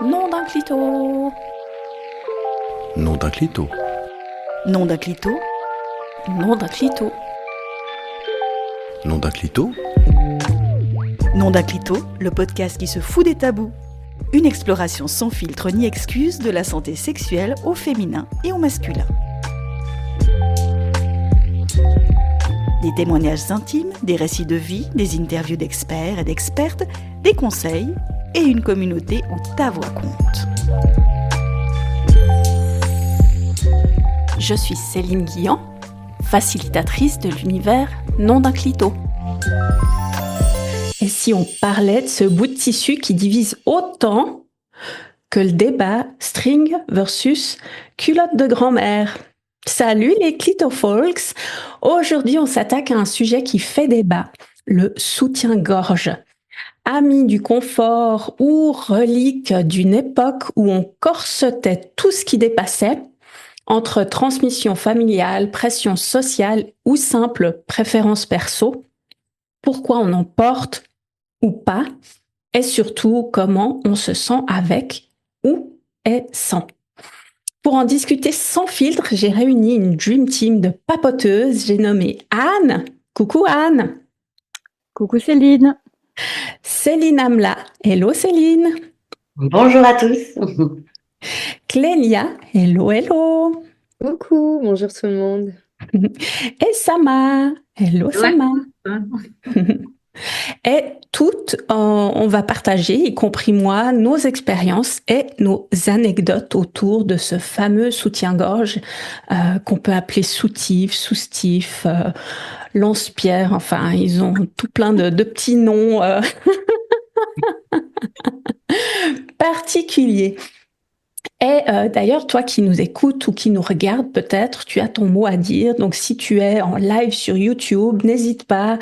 Nom d'un clito. Nom d'un clito. Nom d'un clito. Nom d'un clito. Nom d'un clito. Nom d'un clito, le podcast qui se fout des tabous. Une exploration sans filtre ni excuse de la santé sexuelle au féminin et au masculin. Des témoignages intimes, des récits de vie, des interviews d'experts et d'expertes, des conseils et une communauté où ta voix compte. Je suis Céline Guillan, facilitatrice de l'univers Nom d'un clito. Et si on parlait de ce bout de tissu qui divise autant que le débat string versus culotte de grand-mère? Salut les clitofolks! Aujourd'hui, on s'attaque à un sujet qui fait débat, le soutien-gorge. Ami du confort ou relique d'une époque où on corsetait tout ce qui dépassait, entre transmission familiale, pression sociale ou simple préférence perso, pourquoi on en porte ou pas, et surtout comment on se sent avec ou est sans. Pour en discuter sans filtre, j'ai réuni une dream team de papoteuses. J'ai nommé Anne. Coucou Anne. Coucou Céline. Céline Amla. Hello Céline. Bonjour à tous. Clélia. Hello, hello. Coucou, bonjour tout le monde. Et Sama. Hello Sama. Et toutes, on va partager, y compris moi, nos expériences et nos anecdotes autour de ce fameux soutien-gorge qu'on peut appeler soutif, soustif, lance-pierre. Enfin, ils ont tout plein de petits noms particuliers. Et d'ailleurs, toi qui nous écoutes ou qui nous regardes peut-être, tu as ton mot à dire. Donc si tu es en live sur YouTube, n'hésite pas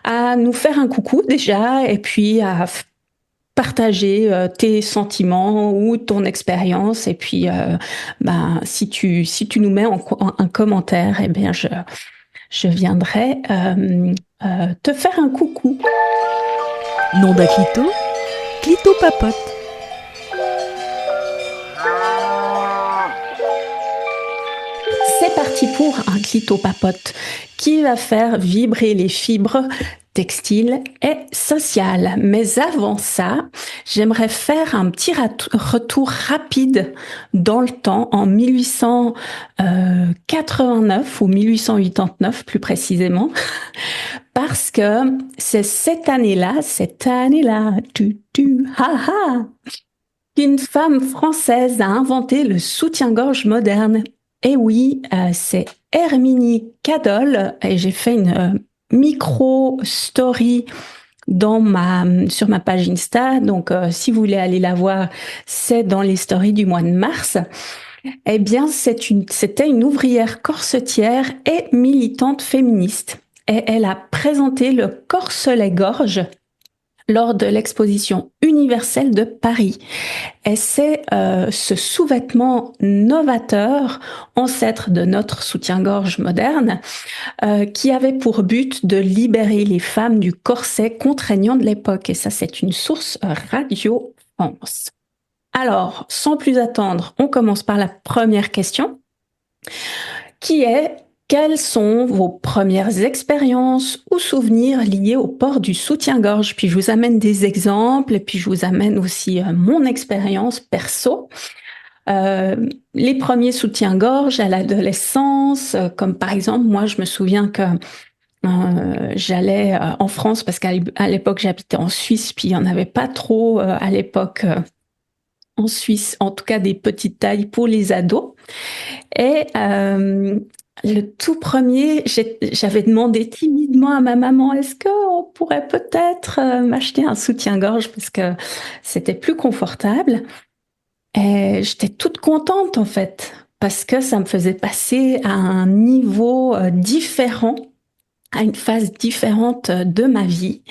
à nous faire un coucou déjà et puis à partager tes sentiments ou ton expérience. Et puis si tu nous mets un commentaire, eh bien je viendrai te faire un coucou. Nom d'un clito, clito papote. C'est parti pour un clito papote qui va faire vibrer les fibres textiles et sociales. Mais avant ça, j'aimerais faire un petit retour rapide dans le temps en 1889 ou 1889 plus précisément, parce que c'est cette année-là, qu'une femme française a inventé le soutien-gorge moderne. Et oui, c'est Herminie Cadol, et j'ai fait une micro-story sur ma page Insta. Donc, si vous voulez aller la voir, c'est dans les stories du mois de mars. Eh bien, c'était une ouvrière corsetière et militante féministe. Et elle a présenté le corselet-gorge lors de l'exposition universelle de Paris. Et c'est ce sous-vêtement novateur, ancêtre de notre soutien-gorge moderne, qui avait pour but de libérer les femmes du corset contraignant de l'époque. Et ça, c'est une source Radio France. Alors, sans plus attendre, on commence par la première question, qui est: quelles sont vos premières expériences ou souvenirs liés au port du soutien-gorge? Puis je vous amène des exemples et puis je vous amène aussi mon expérience perso. Les premiers soutiens-gorge à l'adolescence, comme par exemple, moi je me souviens que j'allais en France parce qu'à l'époque j'habitais en Suisse, puis il n'y en avait pas trop à l'époque en Suisse, en tout cas des petites tailles pour les ados. Et le tout premier, j'avais demandé timidement à ma maman, est-ce qu'on pourrait peut-être m'acheter un soutien-gorge parce que c'était plus confortable. Et j'étais toute contente en fait, parce que ça me faisait passer à un niveau différent, à une phase différente de ma vie.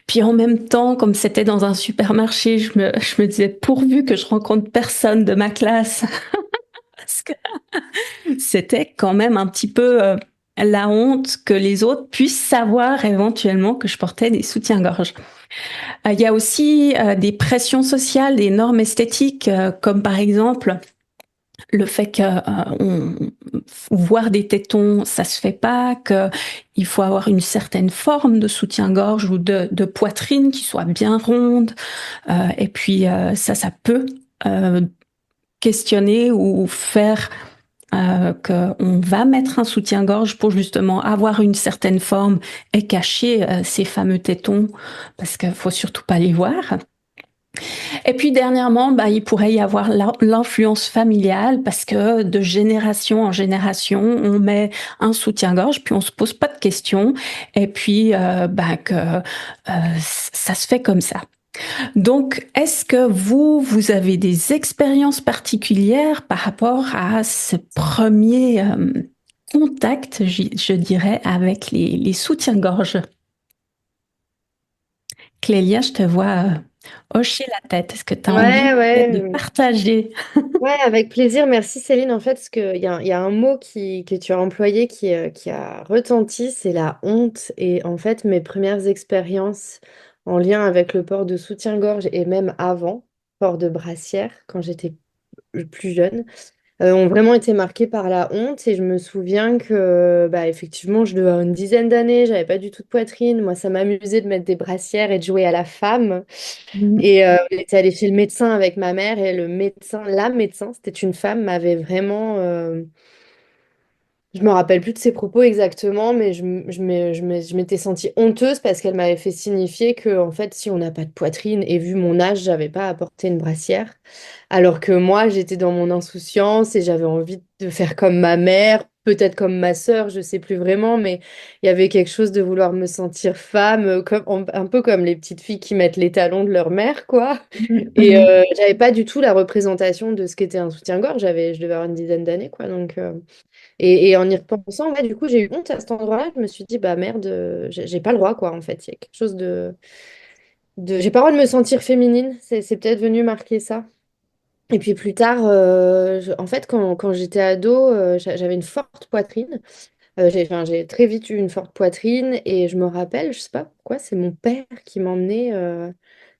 Puis en même temps, comme c'était dans un supermarché, je me disais, pourvu que je rencontre personne de ma classe, parce que c'était quand même un petit peu la honte que les autres puissent savoir éventuellement que je portais des soutiens-gorge. Il y a aussi des pressions sociales, des normes esthétiques, comme par exemple le fait que voir des tétons, ça se fait pas, que il faut avoir une certaine forme de soutien-gorge ou de poitrine qui soit bien ronde, et puis ça peut questionner ou faire qu'on va mettre un soutien-gorge pour justement avoir une certaine forme et cacher ces fameux tétons, parce qu'il faut surtout pas les voir. Et puis dernièrement, il pourrait y avoir l'influence familiale, parce que de génération en génération, on met un soutien-gorge, puis on se pose pas de questions, et puis ça se fait comme ça. Donc, est-ce que vous avez des expériences particulières par rapport à ce premier contact, je dirais, avec les soutiens-gorge? Clélia, je te vois hocher la tête. Est-ce que tu as envie peut-être de partager? Ouais, avec plaisir. Merci Céline. En fait, parce qu'il y a un mot que tu as employé qui a retenti, c'est la honte. Et en fait, mes premières expériences en lien avec le port de soutien-gorge et même avant, port de brassière, quand j'étais plus jeune, ont vraiment été marquées par la honte. Et je me souviens que, effectivement, je devais avoir une dizaine d'années, j'avais pas du tout de poitrine. Moi, ça m'amusait de mettre des brassières et de jouer à la femme. Et on était allé chez le médecin avec ma mère et la médecin, c'était une femme, m'avait vraiment. Je me rappelle plus de ses propos exactement, mais je m'étais sentie honteuse parce qu'elle m'avait fait signifier que, en fait, si on n'a pas de poitrine et vu mon âge, j'avais pas à porter une brassière. Alors que moi, j'étais dans mon insouciance et j'avais envie de faire comme ma mère, peut-être comme ma sœur, je sais plus vraiment, mais il y avait quelque chose de vouloir me sentir femme, un peu comme les petites filles qui mettent les talons de leur mère, quoi. Et j'avais pas du tout la représentation de ce qu'était un soutien-gorge. Je devais avoir une dizaine d'années, quoi. Donc, et en y repensant, ouais, du coup, j'ai eu honte à cet endroit-là. Je me suis dit, bah merde, j'ai pas le droit, quoi, en fait. Il y a quelque chose j'ai pas le droit de me sentir féminine. C'est peut-être venu marquer ça. Et puis plus tard, en fait, quand j'étais ado, j'avais une forte poitrine. J'ai très vite eu une forte poitrine et je me rappelle, je sais pas pourquoi, c'est mon père qui m'emmenait,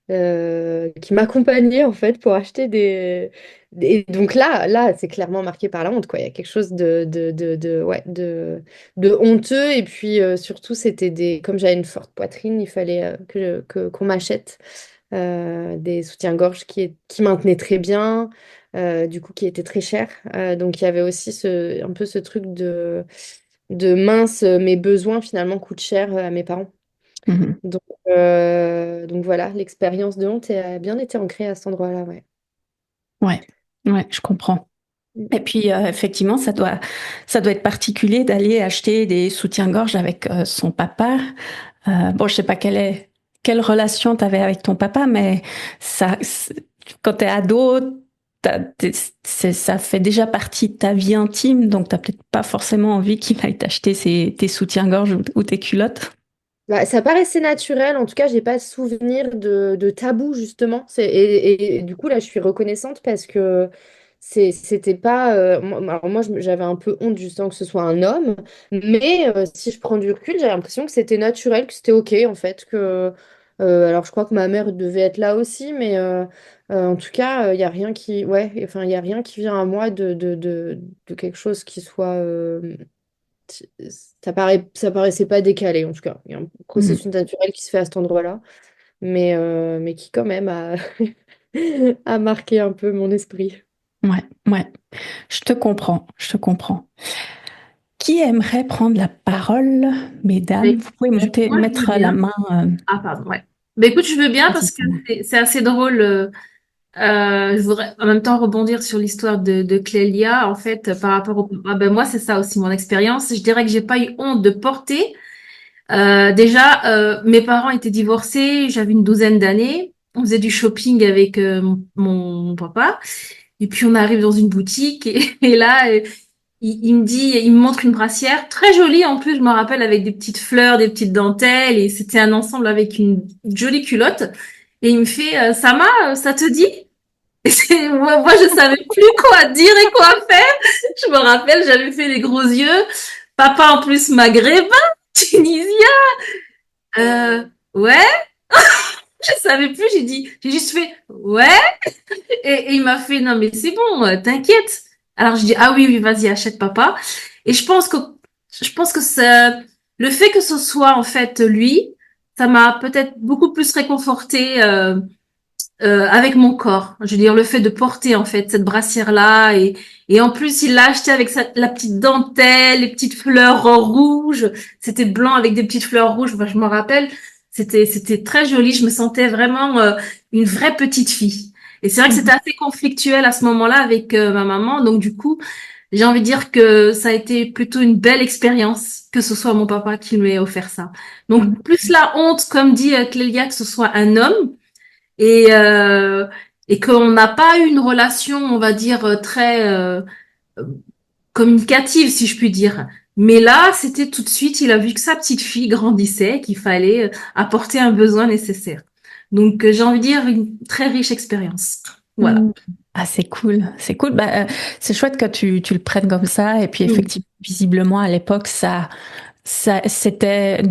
qui m'accompagnait en fait pour acheter Et donc là, c'est clairement marqué par la honte, quoi. Il y a quelque chose ouais, de honteux. Et puis surtout, comme j'avais une forte poitrine, il fallait qu'on m'achète des soutiens-gorge qui maintenaient très bien, du coup, qui étaient très chers. Donc il y avait aussi un peu ce truc de mince, mes besoins finalement coûtent cher à mes parents. Mhm. Donc voilà, l'expérience de honte a bien été ancrée à cet endroit-là, ouais. Ouais, je comprends. Et puis effectivement, ça doit être particulier d'aller acheter des soutiens-gorge avec son papa. Bon, je sais pas quelle relation tu avais avec ton papa, mais quand tu es ado, ça fait déjà partie de ta vie intime, donc t'as peut-être pas forcément envie qu'il aille t'acheter tes soutiens-gorge ou tes culottes. Ça paraissait naturel, en tout cas, j'ai pas souvenir de tabou, justement. Et du coup, là, je suis reconnaissante parce que c'était pas. Alors moi, j'avais un peu honte, justement, que ce soit un homme, mais si je prends du recul, j'ai l'impression que c'était naturel, que c'était OK, en fait. Alors, je crois que ma mère devait être là aussi, mais en tout cas, il y a rien qui. Ouais, enfin, il y a rien qui vient à moi de quelque chose qui soit. Ça paraissait pas décalé, en tout cas. Il y a un Mhm. processus naturel qui se fait à cet endroit-là, mais qui quand même a, a marqué un peu mon esprit. Ouais, je te comprends, je te comprends. Qui aimerait prendre la parole, mesdames? Mais Vous pouvez moi, je veux mettre la bien. main. Ah, pardon, ouais. Mais écoute, je veux bien parce que Dites-moi. c'est assez drôle. Je voudrais en même temps rebondir sur l'histoire de Clélia. En fait, par rapport au... Ah ben moi, c'est ça aussi mon expérience. Je dirais que j'ai pas eu honte de porter. Déjà, mes parents étaient divorcés. J'avais une douzaine d'années. On faisait du shopping avec mon papa. Et puis, on arrive dans une boutique et là, il me montre une brassière très jolie en plus, je me rappelle, avec des petites fleurs, des petites dentelles, et c'était un ensemble avec une jolie culotte. Et il me fait, Sama, ça te dit? Et moi, je savais plus quoi dire et quoi faire. Je me rappelle, j'avais fait les gros yeux. Papa en plus maghrébin, tunisien. Ouais. Je savais plus, j'ai juste fait ouais. Et il m'a fait, non, mais c'est bon, t'inquiète. Alors, je dis, ah oui, oui, vas-y, achète, papa. Et je pense que le fait que ce soit, en fait, lui, ça m'a peut-être beaucoup plus réconfortée, avec mon corps. Je veux dire, le fait de porter, en fait, cette brassière-là. Et en plus, il l'a acheté avec la petite dentelle, les petites fleurs rouges. C'était blanc avec des petites fleurs rouges. Enfin, je me rappelle. C'était très joli. Je me sentais vraiment, une vraie petite fille. Et c'est vrai que c'était assez conflictuel à ce moment-là avec, ma maman. Donc, du coup, j'ai envie de dire que ça a été plutôt une belle expérience que ce soit mon papa qui m'ait offert ça. Donc, plus la honte, comme dit, Clélia, que ce soit un homme et et qu'on n'a pas eu une relation, on va dire, très communicative, si je puis dire. Mais là, c'était tout de suite, il a vu que sa petite fille grandissait, qu'il fallait, apporter un besoin nécessaire. Donc, j'ai envie de dire une très riche expérience. Voilà. Mm. Ah, c'est cool, c'est cool. Bah, c'est chouette que tu le prennes comme ça. Et puis, Mm. effectivement, visiblement, à l'époque, ça, c'était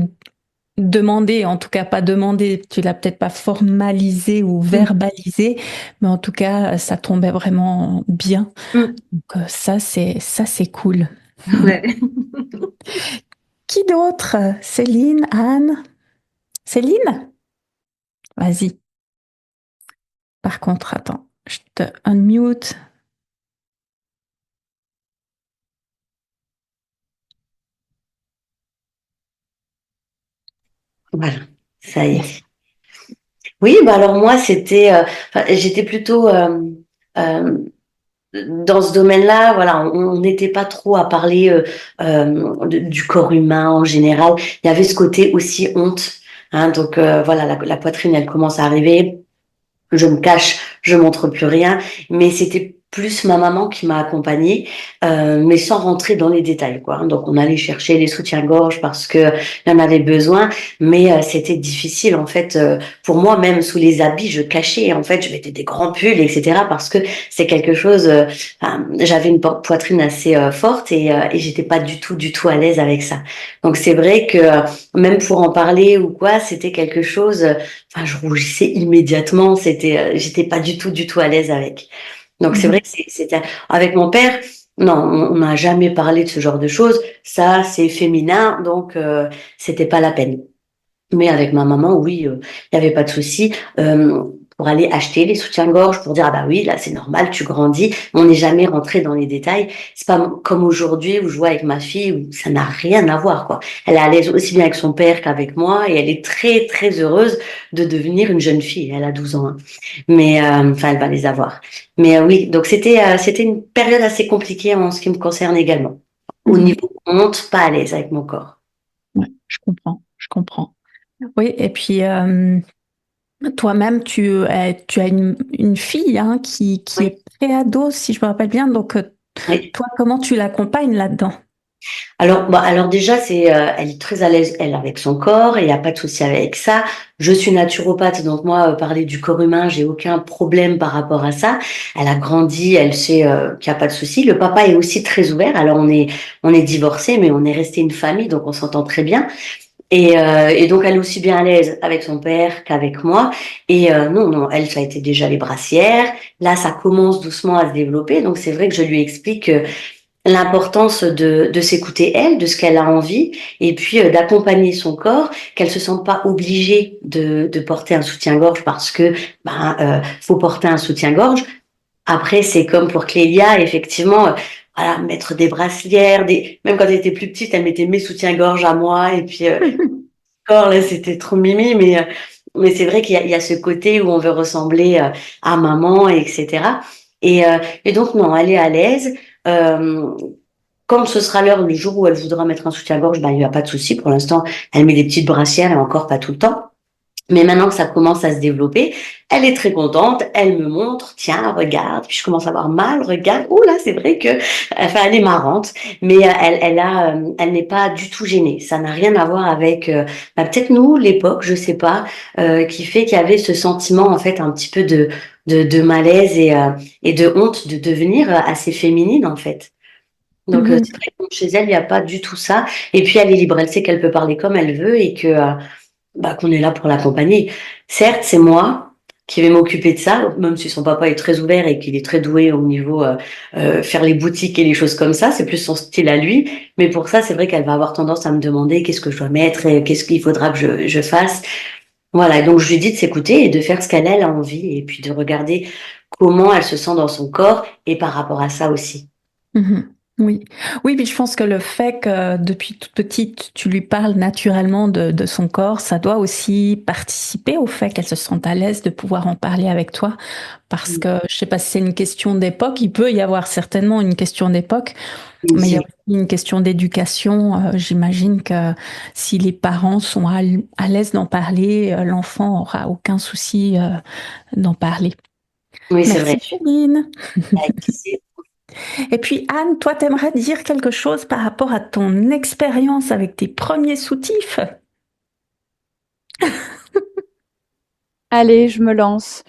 demandé, en tout cas pas demandé. Tu l'as peut-être pas formalisé ou Mm. verbalisé, mais en tout cas, ça tombait vraiment bien. Mm. Donc, ça, c'est cool. Ouais. Qui d'autre? Céline, Anne? Céline? Vas-y. Par contre, attends, je te unmute. Voilà, ça y Yes. est. Oui, bah alors moi, j'étais plutôt euh, dans ce domaine-là. Voilà, on n'était pas trop à parler du corps humain en général. Il y avait ce côté aussi honte. Hein, donc voilà, la poitrine, elle commence à arriver. Je me cache, je montre plus rien, mais c'était plus ma maman qui m'a accompagnée, mais sans rentrer dans les détails, quoi. Donc on allait chercher les soutiens-gorge parce que il y en avait besoin, mais c'était difficile en fait pour moi, même sous les habits, je cachais en fait, je mettais des grands pulls, etc. parce que c'est quelque chose. J'avais une poitrine assez forte et j'étais pas du tout à l'aise avec ça. Donc c'est vrai que même pour en parler ou quoi, c'était quelque chose. Enfin, je rougissais immédiatement. J'étais pas du tout à l'aise avec. Donc c'est Mhm. vrai que c'était avec mon père. Non, on n'a jamais parlé de ce genre de choses. Ça, c'est féminin, donc c'était pas la peine. Mais avec ma maman, oui, il y avait pas de souci. Pour aller acheter les soutiens-gorge, pour dire, ah bah oui, là, c'est normal, tu grandis. On n'est jamais rentré dans les détails. C'est pas comme aujourd'hui où je vois avec ma fille, où ça n'a rien à voir, quoi. Elle est à l'aise aussi bien avec son père qu'avec moi, et elle est très, très heureuse de devenir une jeune fille. Elle a 12 ans, hein. Mais, enfin, elle va les avoir. Mais oui, donc c'était une période assez compliquée en ce qui me concerne également. Au Mhm. niveau honte, pas à l'aise avec mon corps. Ouais, je comprends, je comprends. Oui, et puis toi-même, tu as une fille hein, qui Oui. est préado, si je me rappelle bien. Donc, Oui. toi, comment tu l'accompagnes là-dedans? Alors déjà, elle est très à l'aise, elle, avec son corps, et il n'y a pas de souci avec ça. Je suis naturopathe, donc moi, parler du corps humain, j'ai aucun problème par rapport à ça. Elle a grandi, elle sait qu'il n'y a pas de souci. Le papa est aussi très ouvert. Alors on est divorcés, mais on est resté une famille, donc on s'entend très bien. Et donc elle est aussi bien à l'aise avec son père qu'avec moi. Et non, non, elle, ça a été déjà les brassières. Là, ça commence doucement à se développer. Donc c'est vrai que je lui explique l'importance de s'écouter elle, de ce qu'elle a envie, et puis d'accompagner son corps, qu'elle se sente pas obligée de porter un soutien-gorge parce que faut porter un soutien-gorge. Après, c'est comme pour Clélia, effectivement, voilà, mettre des brassières, même quand elle était plus petite, elle mettait mes soutiens-gorge à moi, et puis corps, là, c'était trop mimi, mais c'est vrai qu'il y a ce côté où on veut ressembler à maman, etc. Et donc, non, elle est à l'aise. Euh, Quand ce sera l'heure, le jour où elle voudra mettre un soutien-gorge, il n'y a pas de souci. Pour l'instant, elle met des petites brassières et encore pas tout le temps. Mais maintenant que ça commence à se développer, elle est très contente. Elle me montre, tiens, regarde. Puis je commence à avoir mal, regarde. Ouh là, c'est vrai que, enfin, elle est marrante, mais elle n'est pas du tout gênée. Ça n'a rien à voir avec, peut-être nous, l'époque, je sais pas, qui fait qu'il y avait ce sentiment en fait un petit peu de malaise et de honte de devenir assez féminine en fait. Donc Mhm. c'est vrai que chez elle, il n'y a pas du tout ça. Et puis elle est libre. Elle sait qu'elle peut parler comme elle veut et que qu'on est là pour l'accompagner. Certes, c'est moi qui vais m'occuper de ça, même si son papa est très ouvert et qu'il est très doué au niveau faire les boutiques et les choses comme ça, c'est plus son style à lui. Mais pour ça, c'est vrai qu'elle va avoir tendance à me demander qu'est-ce que je dois mettre et qu'est-ce qu'il faudra que je fasse. Voilà, donc je lui dis de s'écouter et de faire ce qu'elle a envie et puis de regarder comment elle se sent dans son corps et par rapport à ça aussi. Mhm. Oui, oui, puis je pense que le fait que depuis toute petite, tu lui parles naturellement de son corps, ça doit aussi participer au fait qu'elle se sente à l'aise de pouvoir en parler avec toi. Parce que je sais pas si c'est une question d'époque, il peut y avoir certainement une question d'époque, mais il y a C'est- aussi une question d'éducation. J'imagine que si les parents sont à l'aise d'en parler, l'enfant aura aucun souci d'en parler. Oui, c'est vrai. Merci, Céline. Avec plaisir. Et puis Anne, toi, t'aimerais dire quelque chose par rapport à ton expérience avec tes premiers soutifs? Allez, je me lance.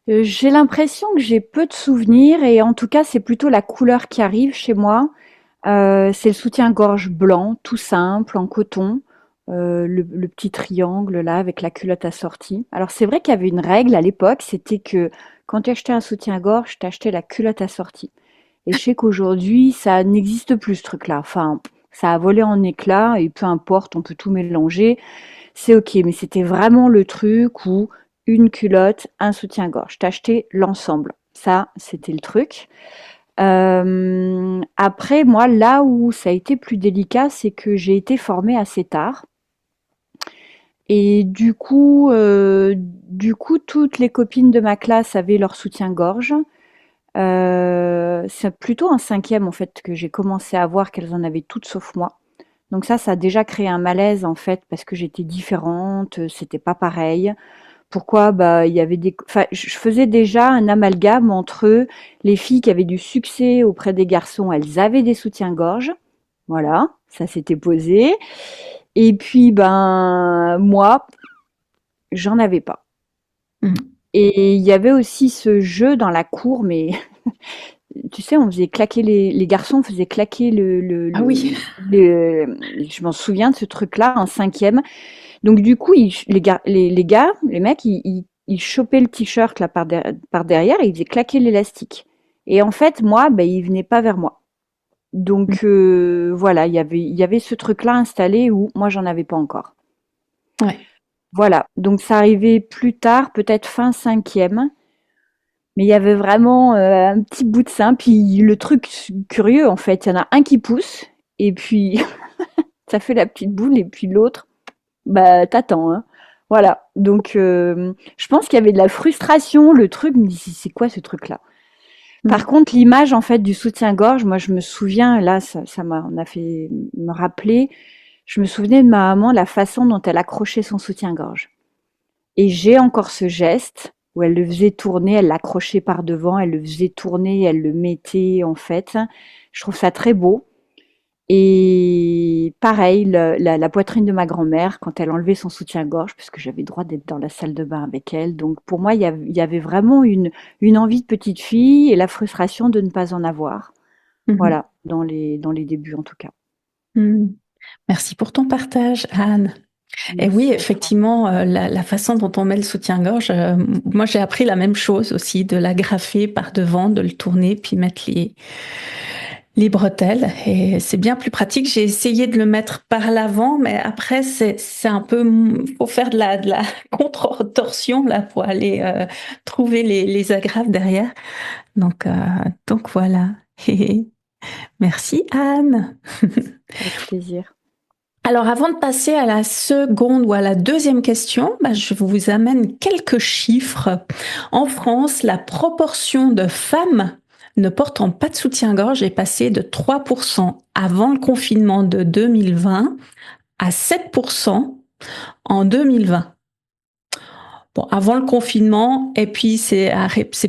J'ai l'impression que j'ai peu de souvenirs et en tout cas, c'est plutôt la couleur qui arrive chez moi. C'est le soutien-gorge blanc, tout simple, en coton, le petit triangle là avec la culotte assortie. Alors c'est vrai qu'il y avait une règle à l'époque, c'était que quand tu achetais un soutien-gorge, tu achetais la culotte assortie. Et je sais qu'aujourd'hui, ça n'existe plus ce truc-là. Enfin, ça a volé en éclats et peu importe, on peut tout mélanger. C'est ok, mais c'était vraiment le truc où une culotte, un soutien-gorge. T'achetais l'ensemble. Ça, c'était le truc. Après, moi, là où ça a été plus délicat, c'est que j'ai été formée assez tard. Et du coup, toutes les copines de ma classe avaient leur soutien-gorge. C'est plutôt en cinquième, en fait, que j'ai commencé à voir qu'elles en avaient toutes sauf moi. Donc ça a déjà créé un malaise, en fait, parce que j'étais différente, c'était pas pareil. Pourquoi? Bah, il y avait enfin, je faisais déjà un amalgame entre les filles qui avaient du succès auprès des garçons, elles avaient des soutiens-gorge. Voilà, ça s'était posé. Et puis, ben, moi, j'en avais pas. Mhm. Et il y avait aussi ce jeu dans la cour, mais tu sais, on faisait claquer les garçons faisaient claquer Ah oui. je m'en souviens de ce truc-là en cinquième. Donc du coup, les gars, les mecs, ils chopaient le t-shirt là par derrière et ils faisaient claquer l'élastique. Et en fait, moi, ben, ils venaient pas vers moi. Donc voilà, il y avait ce truc-là installé où moi, j'en avais pas encore. Ouais. Voilà, donc ça arrivait plus tard, peut-être fin cinquième. Mais il y avait vraiment un petit bout de sein. Puis le truc curieux, en fait, il y en a un qui pousse, et puis ça fait la petite boule, et puis l'autre, bah t'attends, hein. Voilà. Donc je pense qu'il y avait de la frustration. Le truc, me dit c'est quoi ce truc-là? Par contre, l'image en fait du soutien-gorge, moi je me souviens, là on a fait me rappeler, je me souvenais de ma maman, la façon dont elle accrochait son soutien-gorge. Et j'ai encore ce geste où elle le faisait tourner, elle l'accrochait par devant, elle le faisait tourner, elle le mettait en fait. Je trouve ça très beau. Et pareil, la poitrine de ma grand-mère, quand elle enlevait son soutien-gorge, parce que j'avais le droit d'être dans la salle de bain avec elle. Donc pour moi, il y avait vraiment une envie de petite fille et la frustration de ne pas en avoir. Mhm. Voilà, dans les débuts en tout cas. Mhm. Merci pour ton partage, Anne. Et oui, Merci à toi. effectivement, la façon dont on met le soutien-gorge, moi j'ai appris la même chose aussi, de l'agrafer par devant, de le tourner, puis mettre les bretelles. Et c'est bien plus pratique. J'ai essayé de le mettre par l'avant, mais après c'est un peu, faut faire de la contre-torsion là pour aller trouver les agrafes derrière. Donc voilà. Merci Anne. Avec plaisir. Alors, avant de passer à la seconde ou à la deuxième question, je vous amène quelques chiffres. En France, la proportion de femmes ne portant pas de soutien-gorge est passée de 3% avant le confinement de 2020 à 7% en 2020. Bon, avant le confinement, et puis c'est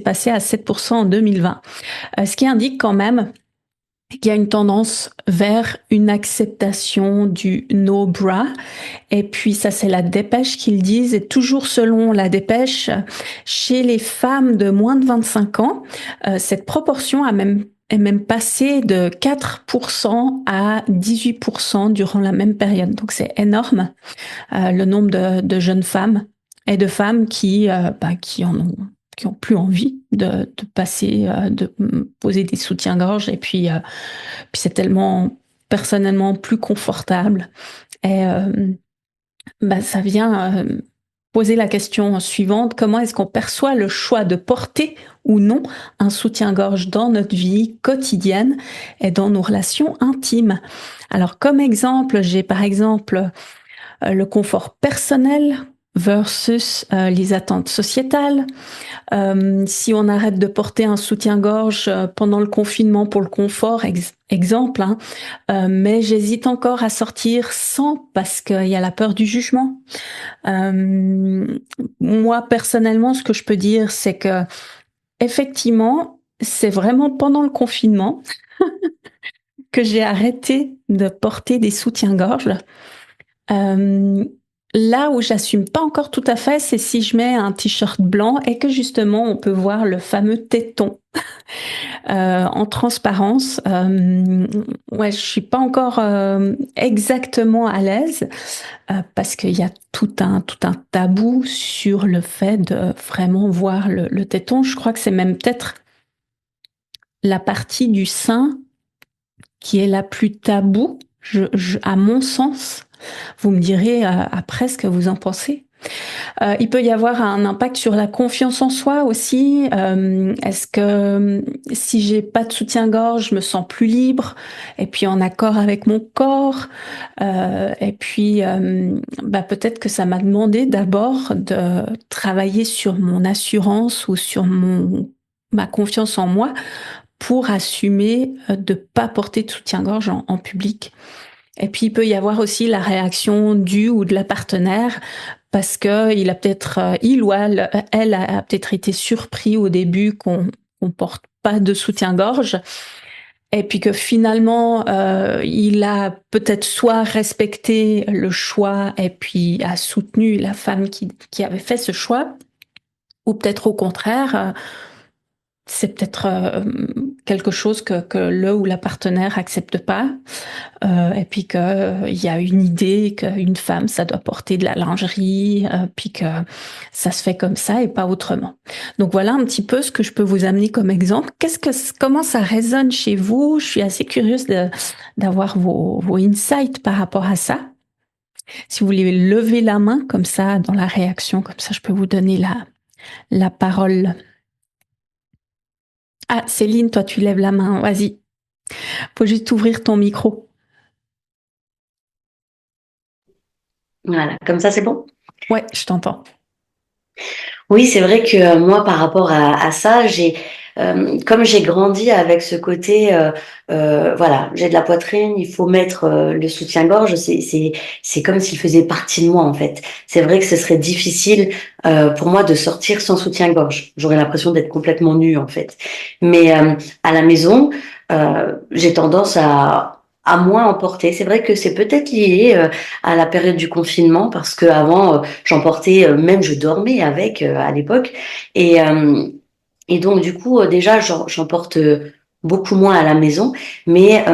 passé à 7% en 2020. Ce qui indique quand même qu'il y a une tendance vers une acceptation du no bra. Et puis ça, c'est la dépêche qu'ils disent. Et toujours selon la dépêche, chez les femmes de moins de 25 ans, cette proportion a même est même passé de 4% à 18% durant la même période. Donc c'est énorme, le nombre de jeunes femmes et de femmes qui ont plus envie de passer, de poser des soutiens-gorge. Et puis c'est tellement personnellement plus confortable. Et ça vient poser la question suivante: comment est-ce qu'on perçoit le choix de porter ou non un soutien-gorge dans notre vie quotidienne et dans nos relations intimes? Alors comme exemple, j'ai par exemple le confort personnel versus les attentes sociétales. Si on arrête de porter un soutien-gorge pendant le confinement pour le confort, exemple, mais j'hésite encore à sortir sans parce qu'il y a la peur du jugement. Moi, personnellement, ce que je peux dire, c'est que effectivement, c'est vraiment pendant le confinement que j'ai arrêté de porter des soutiens-gorge. Là où j'assume pas encore tout à fait, c'est si je mets un t-shirt blanc et que justement on peut voir le fameux téton en transparence. Ouais, je suis pas encore exactement à l'aise parce qu'il y a tout un tabou sur le fait de vraiment voir le téton. Je crois que c'est même peut-être la partie du sein qui est la plus taboue, à mon sens. Vous me direz après ce que vous en pensez. Il peut y avoir un impact sur la confiance en soi aussi. Est-ce que si j'ai pas de soutien-gorge, je me sens plus libre et puis en accord avec mon corps. Et puis peut-être que ça m'a demandé d'abord de travailler sur mon assurance ou sur ma confiance en moi pour assumer de pas porter de soutien-gorge en public. Et puis, il peut y avoir aussi la réaction du ou de la partenaire parce que il a peut-être, il ou elle a peut-être été surpris au début qu'on porte pas de soutien-gorge. Et puis que finalement, il a peut-être soit respecté le choix et puis a soutenu la femme qui avait fait ce choix, ou peut-être au contraire, c'est peut-être quelque chose que le ou la partenaire accepte pas, et puis que il y a une idée qu'une femme ça doit porter de la lingerie, puis que ça se fait comme ça et pas autrement. Donc voilà un petit peu ce que je peux vous amener comme exemple. Comment ça résonne chez vous? Je suis assez curieuse d'avoir vos insights par rapport à ça. Si vous voulez lever la main comme ça dans la réaction, comme ça je peux vous donner la parole. Ah, Céline, toi, tu lèves la main. Vas-y. Faut juste ouvrir ton micro. Voilà, comme ça, c'est bon? Ouais, je t'entends. Oui, c'est vrai que moi, par rapport à ça, comme j'ai grandi avec ce côté, voilà, j'ai de la poitrine, il faut mettre le soutien-gorge. C'est comme s'il faisait partie de moi en fait. C'est vrai que ce serait difficile pour moi de sortir sans soutien-gorge. J'aurais l'impression d'être complètement nue en fait. Mais à la maison, j'ai tendance à moins en porter. C'est vrai que c'est peut-être lié à la période du confinement parce que avant j'en portais, même je dormais avec à l'époque et donc du coup déjà j'en porte beaucoup moins à la maison, mais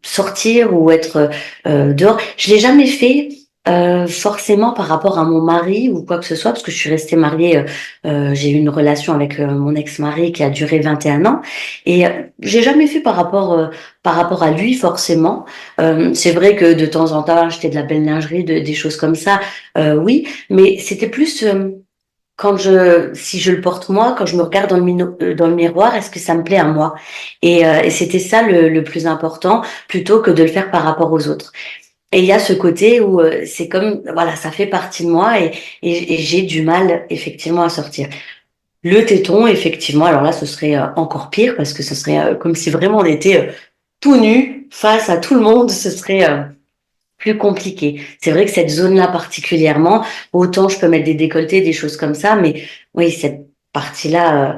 sortir ou être dehors, je l'ai jamais fait. Forcément par rapport à mon mari ou quoi que ce soit, parce que je suis restée mariée, j'ai eu une relation avec mon ex-mari qui a duré 21 ans et j'ai jamais fait par rapport à lui forcément. C'est vrai que de temps en temps acheter de la belle lingerie, des choses comme ça, oui, mais c'était plus si je le porte moi, quand je me regarde dans le miroir, est-ce que ça me plaît à moi? Et c'était ça le plus important, plutôt que de le faire par rapport aux autres. Et il y a ce côté où c'est comme, voilà, ça fait partie de moi et j'ai du mal effectivement à sortir. Le téton, effectivement, alors là, ce serait encore pire parce que ce serait comme si vraiment on était tout nu face à tout le monde, ce serait plus compliqué. C'est vrai que cette zone-là particulièrement, autant je peux mettre des décolletés, des choses comme ça, mais oui, cette partie-là,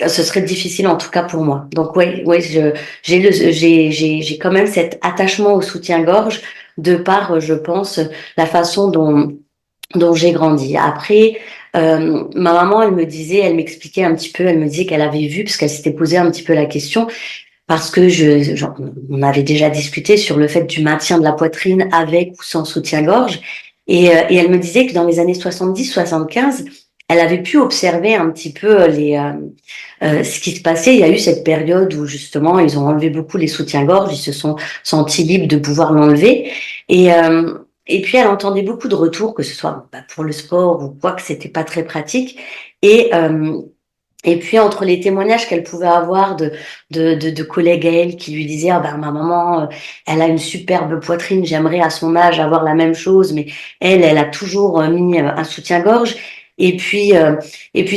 ce serait difficile en tout cas pour moi. Donc oui, j'ai quand même cet attachement au soutien-gorge de par, je pense, la façon dont dont j'ai grandi. Après, ma maman, elle m'expliquait un petit peu, elle me disait qu'elle avait vu, parce qu'elle s'était posé un petit peu la question, parce que on avait déjà discuté sur le fait du maintien de la poitrine avec ou sans soutien-gorge. Et elle me disait que dans les années 70-75, elle avait pu observer un petit peu ce qui se passait. Il y a eu cette période où justement, ils ont enlevé beaucoup les soutiens-gorge, ils se sont sentis libres de pouvoir l'enlever. Et, euh, et puis, elle entendait beaucoup de retours, que ce soit pour le sport ou quoi, que c'était pas très pratique. Et, euh, et puis, entre les témoignages qu'elle pouvait avoir de collègues à elle qui lui disaient, ah ben, ma maman, elle a une superbe poitrine, j'aimerais à son âge avoir la même chose, mais elle a toujours mis un soutien-gorge. Et puis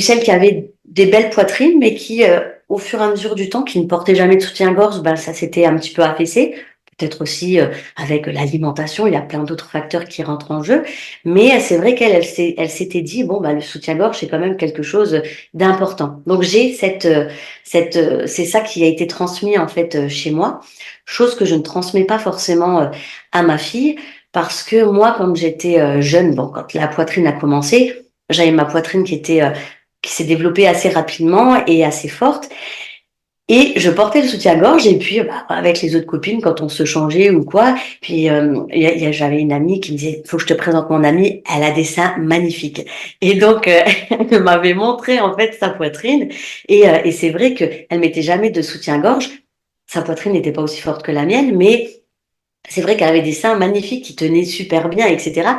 celle qui avait des belles poitrines, mais qui, au fur et à mesure du temps, qui ne portait jamais de soutien-gorge, ben, ça s'était un petit peu affaissé. Peut-être aussi avec l'alimentation, il y a plein d'autres facteurs qui rentrent en jeu. Mais c'est vrai elle s'était dit, bon, bah, le soutien-gorge, c'est quand même quelque chose d'important. Donc j'ai c'est ça qui a été transmis en fait chez moi, chose que je ne transmets pas forcément à ma fille, parce que moi, quand j'étais jeune, bon, quand la poitrine a commencé, j'avais ma poitrine qui s'est développée assez rapidement et assez forte. Et je portais le soutien-gorge et puis avec les autres copines quand on se changeait ou quoi, puis j'avais une amie qui me disait faut que je te présente mon amie, elle a des seins magnifiques. Et donc elle m'avait montré en fait sa poitrine et c'est vrai que elle mettait jamais de soutien-gorge. Sa poitrine n'était pas aussi forte que la mienne, mais c'est vrai qu'elle avait des seins magnifiques qui tenaient super bien, etc.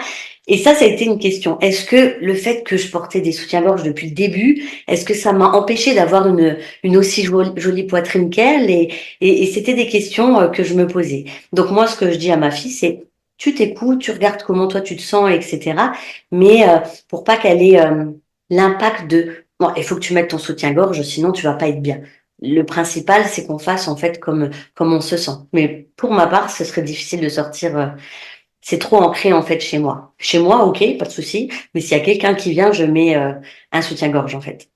Et ça a été une question. Est-ce que le fait que je portais des soutiens-gorge depuis le début, est-ce que ça m'a empêché d'avoir une aussi jolie poitrine qu'elle? Et c'était des questions que je me posais. Donc moi, ce que je dis à ma fille, c'est tu t'écoutes, tu regardes comment toi tu te sens, etc. Mais pour pas qu'elle ait l'impact de bon, il faut que tu mettes ton soutien-gorge, sinon tu vas pas être bien. Le principal, c'est qu'on fasse en fait comme on se sent. Mais pour ma part, ce serait difficile de sortir. C'est trop ancré en fait chez moi. Chez moi, ok, pas de souci. Mais s'il y a quelqu'un qui vient, je mets un soutien-gorge en fait.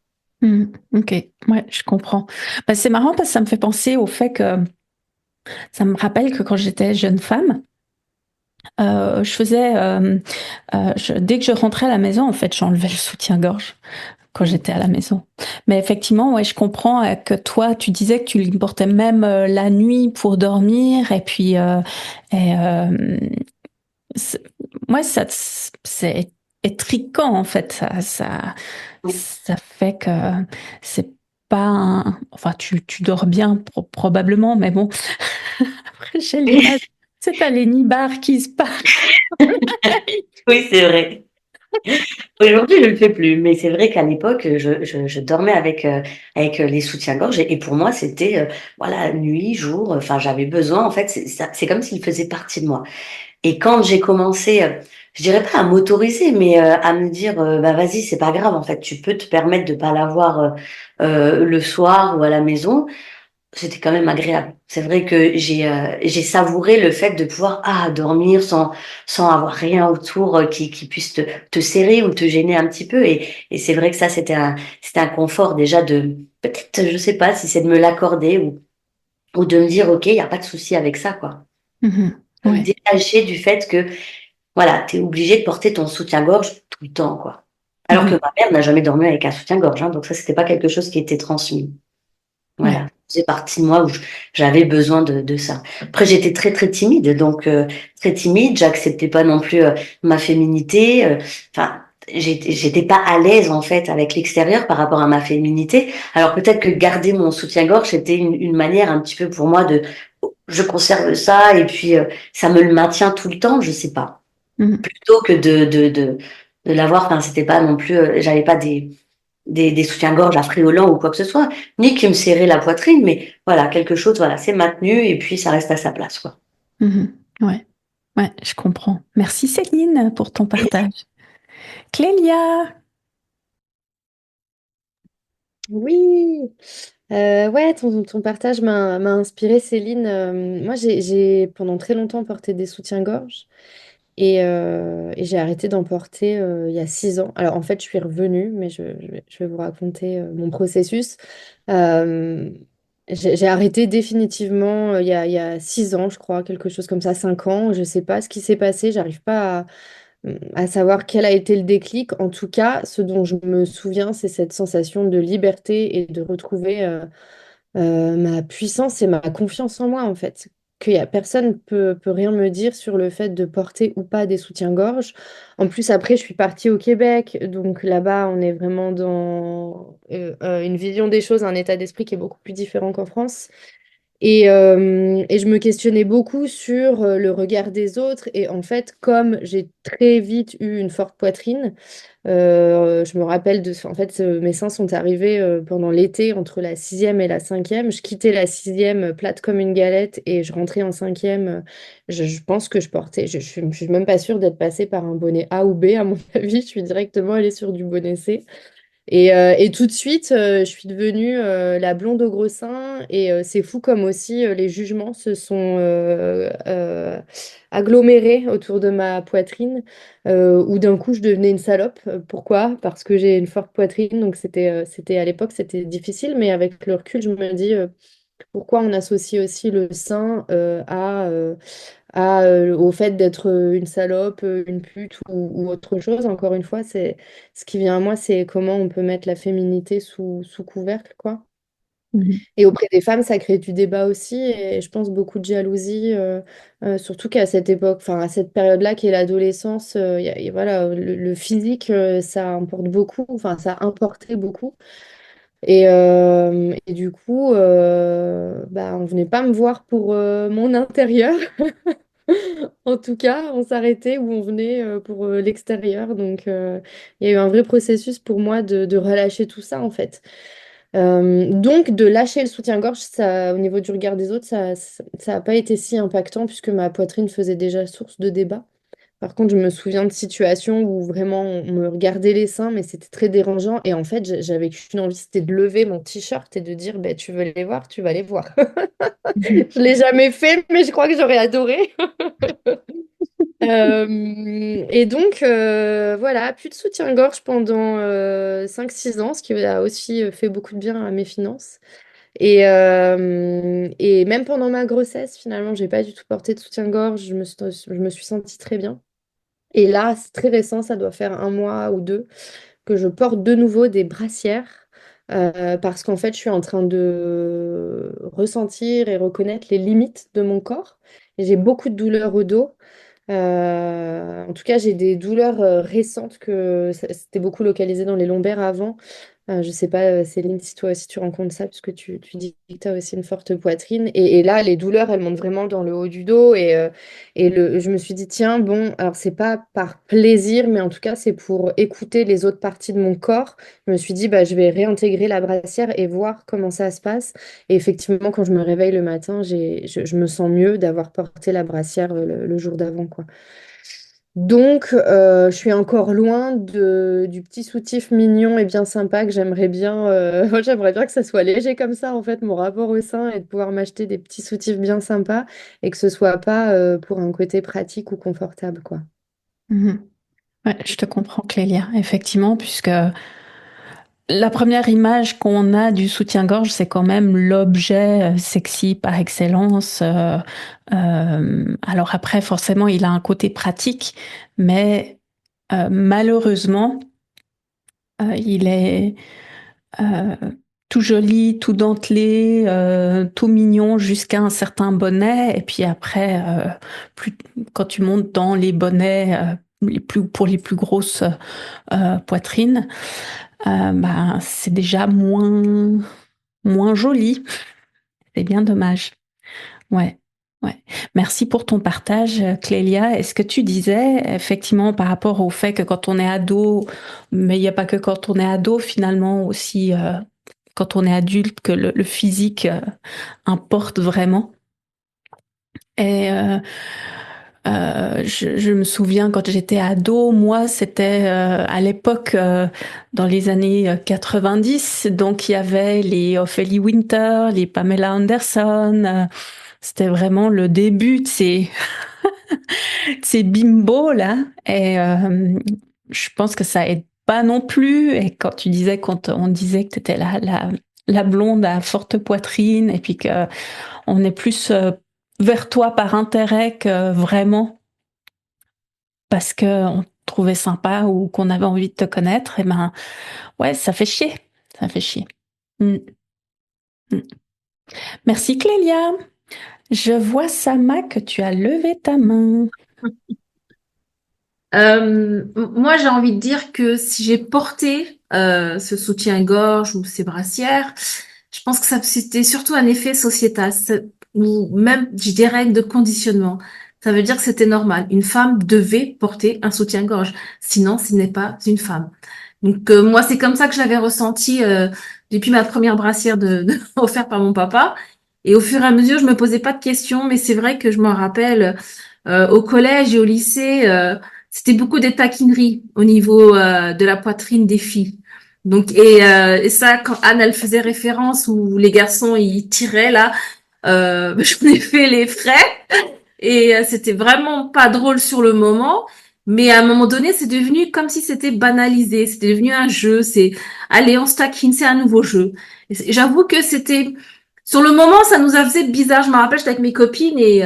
Ok, ouais, je comprends. Bah, c'est marrant parce que ça me fait penser au fait que ça me rappelle que quand j'étais jeune femme, je faisais, dès que je rentrais à la maison, en fait, j'enlevais le soutien-gorge quand j'étais à la maison. Mais effectivement, ouais, je comprends que toi, tu disais que tu le portais même la nuit pour dormir, et puis, et, c'est- moi, c'est étriquant en fait. Ça fait que c'est pas enfin, tu dors bien probablement, mais bon, après, j'ai l'image, c'est t'as les nibards qui se partent. Oui, c'est vrai. Aujourd'hui, je ne le fais plus, mais c'est vrai qu'à l'époque, je dormais avec les soutiens-gorge et pour moi, c'était voilà nuit, jour. Enfin, j'avais besoin. En fait, c'est comme s'il faisait partie de moi. Et quand j'ai commencé, je dirais pas à m'autoriser, mais à me dire, bah vas-y, c'est pas grave. En fait, tu peux te permettre de pas l'avoir le soir ou à la maison. C'était quand même agréable. C'est vrai que j'ai savouré le fait de pouvoir dormir sans avoir rien autour qui puisse te serrer ou te gêner un petit peu et c'est vrai que ça c'était un confort déjà de peut-être je sais pas si c'est de me l'accorder ou de me dire OK, il y a pas de souci avec ça quoi. Mhm. Me Ouais. détacher du fait que voilà, tu es obligé de porter ton soutien-gorge tout le temps quoi. Alors que Mhm. ma mère n'a jamais dormi avec un soutien-gorge hein, donc ça c'était pas quelque chose qui était transmis. Ouais. Voilà, c'est partie de moi où j'avais besoin de ça. Après, j'étais très très timide, donc très timide. J'acceptais pas non plus ma féminité. Enfin, j'étais pas à l'aise en fait avec l'extérieur par rapport à ma féminité. Alors peut-être que garder mon soutien-gorge c'était une manière un petit peu pour moi de, je conserve ça et puis ça me le maintient tout le temps. Je sais pas. Mhm. Plutôt que de l'avoir. Enfin, c'était pas non plus. J'avais pas des soutiens-gorge affriolants ou quoi que ce soit, ni qui me serraient la poitrine, mais voilà, quelque chose, voilà, c'est maintenu et puis ça reste à sa place, quoi. Mhm. Ouais. Ouais, je comprends. Merci Céline pour ton partage. Clélia. Oui, ouais, ton partage m'a inspiré, Céline. Moi, j'ai pendant très longtemps porté des soutiens-gorge et j'ai arrêté d'en porter il y a 6 ans. Alors, en fait, je suis revenue, mais je vais vous raconter mon processus. Euh, j'ai arrêté définitivement il y a 6 ans, je crois, quelque chose comme ça, 5 ans. Je sais pas ce qui s'est passé, j'arrive pas à savoir quel a été le déclic. En tout cas, ce dont je me souviens, c'est cette sensation de liberté et de retrouver ma puissance et ma confiance en moi, en fait. Qu'il y a personne peut rien me dire sur le fait de porter ou pas des soutiens-gorge. En plus, après, je suis partie au Québec, donc là-bas, on est vraiment dans une vision des choses, un état d'esprit qui est beaucoup plus différent qu'en France. Et je me questionnais beaucoup sur le regard des autres. Et en fait, comme j'ai très vite eu une forte poitrine, je me rappelle de... En fait, mes seins sont arrivés pendant l'été, entre la sixième et la cinquième. Je quittais la sixième plate comme une galette et je rentrais en cinquième. Je pense que je portais... Je suis même pas sûre d'être passée par un bonnet A ou B, à mon avis. Je suis directement allée sur du bonnet C. Et tout de suite, je suis devenue la blonde au gros seins. Et c'est fou comme aussi les jugements se sont agglomérés autour de ma poitrine, où d'un coup, je devenais une salope. Pourquoi? Parce que j'ai une forte poitrine. Donc c'était à l'époque, c'était difficile. Mais avec le recul, je me dis pourquoi on associe aussi le sein au fait d'être une salope, une pute ou autre chose. Encore une fois, c'est ce qui vient à moi, c'est comment on peut mettre la féminité sous couvercle, quoi. Mhm. Et auprès des femmes, ça crée du débat aussi, et je pense beaucoup de jalousie, surtout qu'à cette époque, enfin à cette période-là qui est l'adolescence, voilà, le physique, ça importe beaucoup, enfin ça importait beaucoup. Et du coup, bah, on venait pas me voir pour mon intérieur. En tout cas, on s'arrêtait où on venait pour l'extérieur. Donc, il y a eu un vrai processus pour moi de relâcher tout ça, en fait. Donc, de lâcher le soutien-gorge, ça, au niveau du regard des autres, ça a pas été si impactant puisque ma poitrine faisait déjà source de débat. Par contre, je me souviens de situations où vraiment on me regardait les seins, mais c'était très dérangeant. Et en fait, j'avais qu'une envie, c'était de lever mon t-shirt et de dire, bah, tu veux les voir, tu vas les voir. Mhm. Je l'ai jamais fait, mais je crois que j'aurais adoré. Et donc, voilà, plus de soutien-gorge pendant 5-6 ans, ce qui a aussi fait beaucoup de bien à mes finances. Et même pendant ma grossesse, finalement, j'ai pas du tout porté de soutien-gorge. Je me suis sentie très bien. Et là, c'est très récent, ça doit faire 1 mois ou 2 que je porte de nouveau des brassières parce qu'en fait, je suis en train de ressentir et reconnaître les limites de mon corps. Et j'ai beaucoup de douleurs au dos. En tout cas, j'ai des douleurs récentes c'était beaucoup localisé dans les lombaires avant. Je sais pas, Céline, si toi aussi tu rencontres ça, puisque tu dis que tu as aussi une forte poitrine. Et là, les douleurs, elles montent vraiment dans le haut du dos. Je me suis dit, tiens, bon, alors c'est pas par plaisir, mais en tout cas, c'est pour écouter les autres parties de mon corps. Je me suis dit, bah, je vais réintégrer la brassière et voir comment ça se passe. Et effectivement, quand je me réveille le matin, je me sens mieux d'avoir porté la brassière le jour d'avant, quoi. Donc, je suis encore loin du petit soutif mignon et bien sympa que j'aimerais bien. Moi, j'aimerais bien que ça soit léger comme ça, en fait, mon rapport au sein, et de pouvoir m'acheter des petits soutifs bien sympas et que ce soit pas pour un côté pratique ou confortable, quoi. Mhm. Ouais, je te comprends, Clélia, effectivement, puisque la première image qu'on a du soutien-gorge, c'est quand même l'objet sexy par excellence. Alors après, forcément, il a un côté pratique, mais malheureusement, il est euh, tout joli, tout dentelé, tout mignon jusqu'à un certain bonnet. Et puis après, plus, quand tu montes dans les bonnets pour les plus grosses poitrines, bah, c'est déjà moins joli. C'est bien dommage. Ouais. Ouais. Merci pour ton partage, Clélia. Est-ce que tu disais, effectivement, par rapport au fait que quand on est ado, mais il n'y a pas que quand on est ado, finalement aussi, quand on est adulte, que le physique importe vraiment. Et je me souviens quand j'étais ado, moi, c'était à l'époque, dans les années 90, donc il y avait les Ophélie Winter, les Pamela Anderson. C'était vraiment le début de ces bimbos là. Et je pense que ça aide pas non plus. Et quand tu disais, quand on disait que tu étais la blonde à forte poitrine, et puis que on est plus vers toi par intérêt que vraiment parce que trouvait sympa ou qu'on avait envie de te connaître, et ben, ouais, ça fait chier. Ça fait chier. Mm. Mm. Merci Clélia. Je vois, Sama, que tu as levé ta main. Moi, j'ai envie de dire que si j'ai porté ce soutien-gorge ou ces brassières, je pense que ça c'était surtout un effet sociétal, ou même, je dirais, de conditionnement. Ça veut dire que c'était normal. Une femme devait porter un soutien-gorge, sinon ce n'est pas une femme. Donc moi, c'est comme ça que je l'avais ressenti depuis ma première brassière offerte par mon papa. Et au fur et à mesure, je me posais pas de questions, mais c'est vrai que je m'en rappelle au collège et au lycée. C'était beaucoup des taquineries au niveau de la poitrine des filles. Donc et ça quand Anne elle faisait référence où les garçons ils tiraient là, j'en ai fait les frais et c'était vraiment pas drôle sur le moment. Mais à un moment donné, c'est devenu comme si c'était banalisé, c'était devenu un jeu. C'est allez, on se taquine, c'est un nouveau jeu. J'avoue que c'était sur le moment, ça nous a fait bizarre. Je me rappelle, j'étais avec mes copines et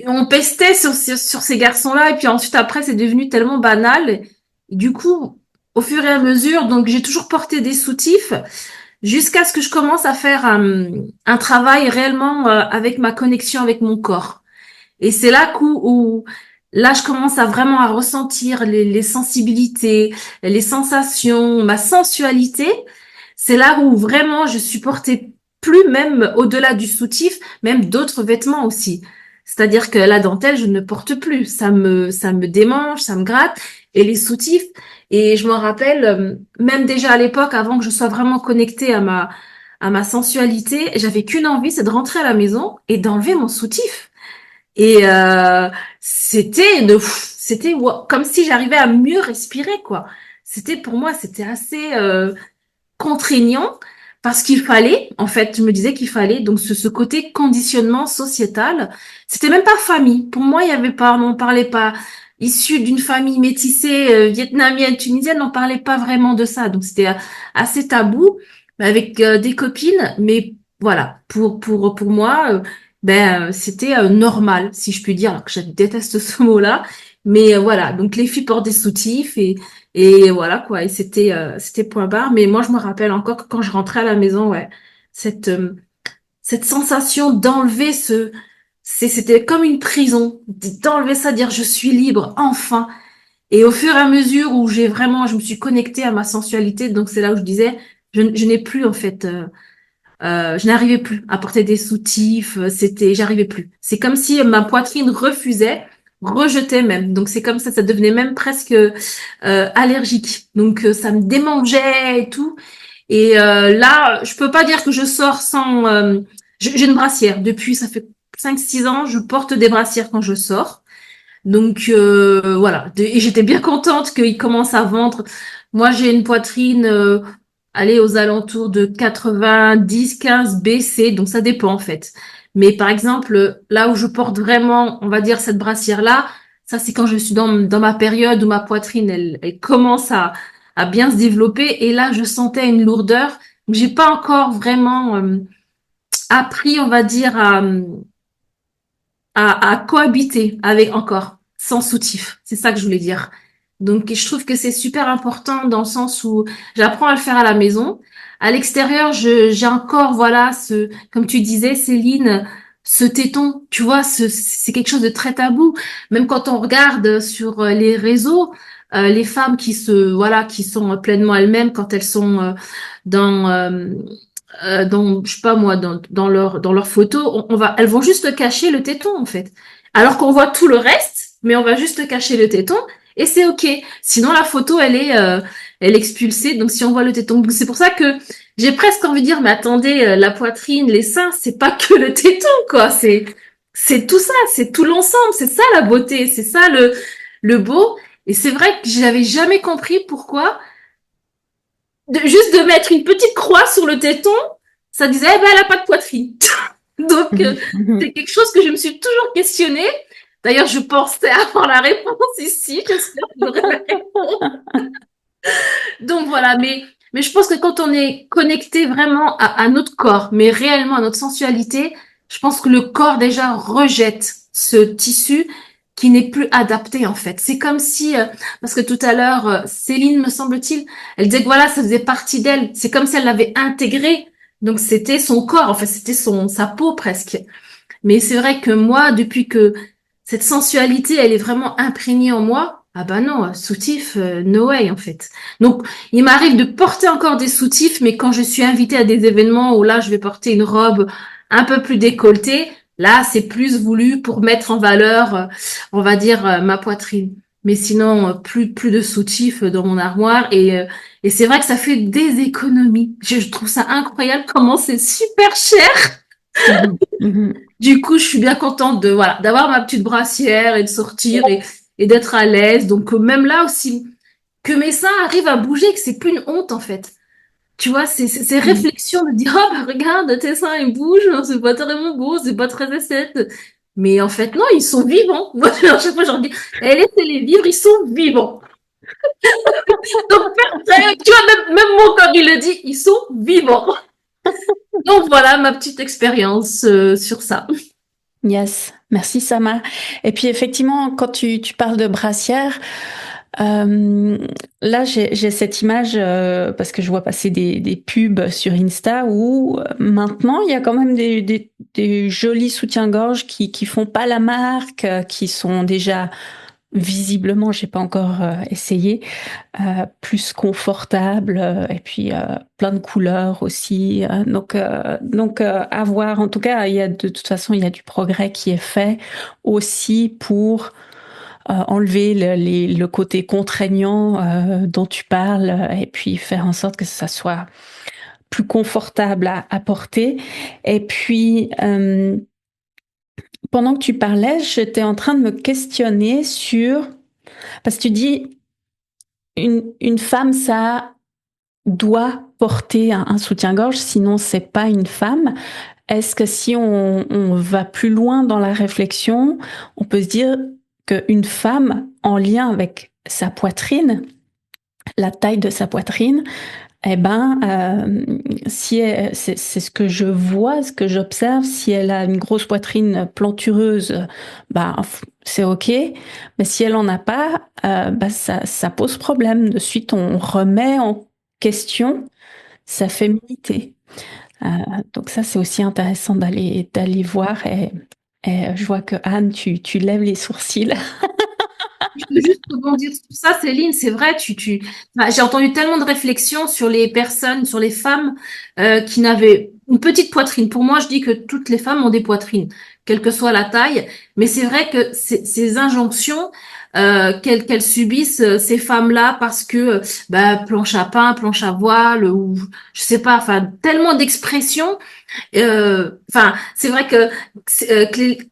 on pestait sur ces garçons-là, et puis ensuite après c'est devenu tellement banal. Et du coup, au fur et à mesure, donc j'ai toujours porté des soutifs jusqu'à ce que je commence à faire un travail réellement avec ma connexion avec mon corps. Et c'est là où là je commence à vraiment à ressentir les sensibilités, les sensations, ma sensualité. C'est là où vraiment je supportais plus, même au-delà du soutif, même d'autres vêtements aussi. C'est-à-dire que la dentelle, je ne porte plus. Ça me démange, ça me gratte. Et les soutifs, et je me rappelle, même déjà à l'époque, avant que je sois vraiment connectée à ma sensualité, j'avais qu'une envie, c'est de rentrer à la maison et d'enlever mon soutif. Et c'était comme si j'arrivais à mieux respirer, quoi. C'était pour moi, c'était assez contraignant parce qu'il fallait, en fait, je me disais qu'il fallait donc ce côté conditionnement sociétal. C'était même pas famille. Pour moi, il y avait pas, on parlait pas. Issu d'une famille métissée vietnamienne, tunisienne, on parlait pas vraiment de ça. Donc c'était assez tabou, mais avec des copines. Mais voilà, pour moi, c'était normal, si je puis dire. Alors que je déteste ce mot-là, mais voilà. Donc les filles portent des soutifs et voilà quoi, et c'était point barre. Mais moi je me rappelle encore que quand je rentrais à la maison, ouais, cette cette sensation d'enlever c'était comme une prison, d'enlever ça, dire je suis libre enfin. Et au fur et à mesure où je me suis connectée à ma sensualité, donc c'est là où je disais je n'ai plus en fait je n'arrivais plus à porter des soutifs, j'arrivais plus. C'est comme si ma poitrine refusait, rejetait même. Donc c'est comme ça devenait même presque allergique. Donc ça me démangeait et tout. Et là, je peux pas dire que je sors sans. J'ai une brassière depuis, ça fait 5 6 ans, je porte des brassières quand je sors. Donc voilà, et j'étais bien contente qu'ils commencent à vendre. Moi, j'ai une poitrine, allez, aux alentours de 90, 15 BC, donc ça dépend en fait. Mais par exemple, là où je porte vraiment, on va dire cette brassière-là, ça c'est quand je suis dans ma période où ma poitrine, elle commence à bien se développer. Et là, je sentais une lourdeur. Donc, j'ai pas encore vraiment appris, on va dire, à cohabiter avec encore, sans soutif. C'est ça que je voulais dire. Donc, je trouve que c'est super important dans le sens où j'apprends à le faire à la maison. À l'extérieur, j'ai encore, voilà, comme tu disais, Céline, ce téton, tu vois, c'est quelque chose de très tabou. Même quand on regarde sur les réseaux, les femmes voilà, qui sont pleinement elles-mêmes quand elles sont dans, je sais pas moi, dans leur photo, elles vont juste cacher le téton en fait. Alors qu'on voit tout le reste, mais on va juste cacher le téton et c'est ok. Sinon la photo elle est expulsée. Donc si on voit le téton, donc, c'est pour ça que j'ai presque envie de dire, mais attendez, la poitrine, les seins, c'est pas que le téton quoi. C'est tout ça, c'est tout l'ensemble. C'est ça la beauté, c'est ça le beau. Et c'est vrai que j'avais jamais compris pourquoi juste de mettre une petite croix sur le téton, ça disait, eh ben, elle a pas de poitrine. Donc, c'est quelque chose que je me suis toujours questionnée. D'ailleurs, je pensais avoir la réponse ici. J'espère que j'aurai la réponse. Donc, voilà. Mais je pense que quand on est connecté vraiment à notre corps, mais réellement à notre sensualité, je pense que le corps déjà rejette ce tissu qui n'est plus adapté en fait. C'est comme si, parce que tout à l'heure, Céline, me semble-t-il, elle disait que voilà, ça faisait partie d'elle. C'est comme si elle l'avait intégré. Donc c'était son corps, en fait, c'était sa peau presque. Mais c'est vrai que moi, depuis que cette sensualité, elle est vraiment imprégnée en moi, ah bah non, soutif, no way en fait. Donc il m'arrive de porter encore des soutifs, mais quand je suis invitée à des événements où là, je vais porter une robe un peu plus décolletée, là, c'est plus voulu pour mettre en valeur, on va dire, ma poitrine. Mais sinon, plus de soutifs dans mon armoire. Et c'est vrai que ça fait des économies. Je trouve ça incroyable comment c'est super cher. Mhm. Mhm. Du coup, je suis bien contente de voilà d'avoir ma petite brassière et de sortir et d'être à l'aise. Donc même là aussi, que mes seins arrivent à bouger, que c'est plus une honte en fait. Tu vois, c'est ces Mhm. réflexions de dire oh bah regarde tes seins ils bougent, hein, c'est pas très beau, c'est pas très esthétique. Mais en fait non, ils sont vivants. Moi à chaque fois je leur dis, eh, laissez-les vivre, ils sont vivants. Donc tu vois même mon corps il le dit, ils sont vivants. Donc voilà ma petite expérience sur ça. Yes, merci Sama. Et puis effectivement, quand tu parles de brassière, là j'ai cette image parce que je vois passer des pubs sur Insta où maintenant il y a quand même des jolis soutiens-gorge qui font pas la marque, qui sont déjà visiblement, j'ai pas encore essayé, plus confortable et puis plein de couleurs aussi. À voir. En tout cas, il y a de toute façon il y a du progrès qui est fait aussi pour enlever le côté contraignant dont tu parles et puis faire en sorte que ça soit plus confortable à porter. Et puis pendant que tu parlais, j'étais en train de me questionner sur parce que tu dis une femme ça doit porter un soutien-gorge, sinon c'est pas une femme. Est-ce que si on va plus loin dans la réflexion, on peut se dire qu'une femme en lien avec sa poitrine, la taille de sa poitrine, eh ben, si c'est ce que je vois, ce que j'observe, si elle a une grosse poitrine plantureuse, bah c'est ok. Mais si elle en a pas, bah ça pose problème. De suite, on remet en question sa féminité. Euh, donc ça, c'est aussi intéressant d'aller voir. Et je vois que Anne, tu lèves les sourcils. Je peux juste rebondir sur ça, Céline, c'est vrai, enfin, j'ai entendu tellement de réflexions sur les personnes, sur les femmes qui n'avaient une petite poitrine. Pour moi, je dis que toutes les femmes ont des poitrines, quelle que soit la taille, mais c'est vrai que ces injonctions qu'elles subissent, ces femmes-là, parce que bah, planche à pain, planche à voile, ou je sais pas, enfin, tellement d'expressions. Enfin, c'est vrai que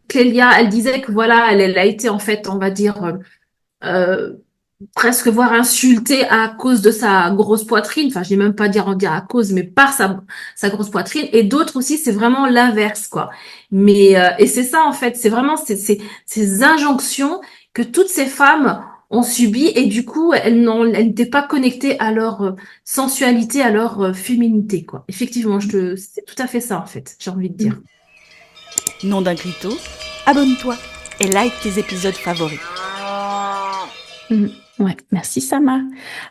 Clélia, elle disait que voilà, elle a été en fait, on va dire euh, presque voire insultée à cause de sa grosse poitrine. Enfin, je vais même pas dire à cause, mais par sa grosse poitrine. Et d'autres aussi, c'est vraiment l'inverse, quoi. Mais et c'est ça en fait, c'est vraiment ces injonctions que toutes ces femmes ont subies et du coup, elles n'étaient pas connectées à leur sensualité, à leur féminité, quoi. Effectivement, c'est tout à fait ça en fait, j'ai envie de dire. Nom d'un clito, abonne-toi et like tes épisodes favoris. Ouais, merci Sama.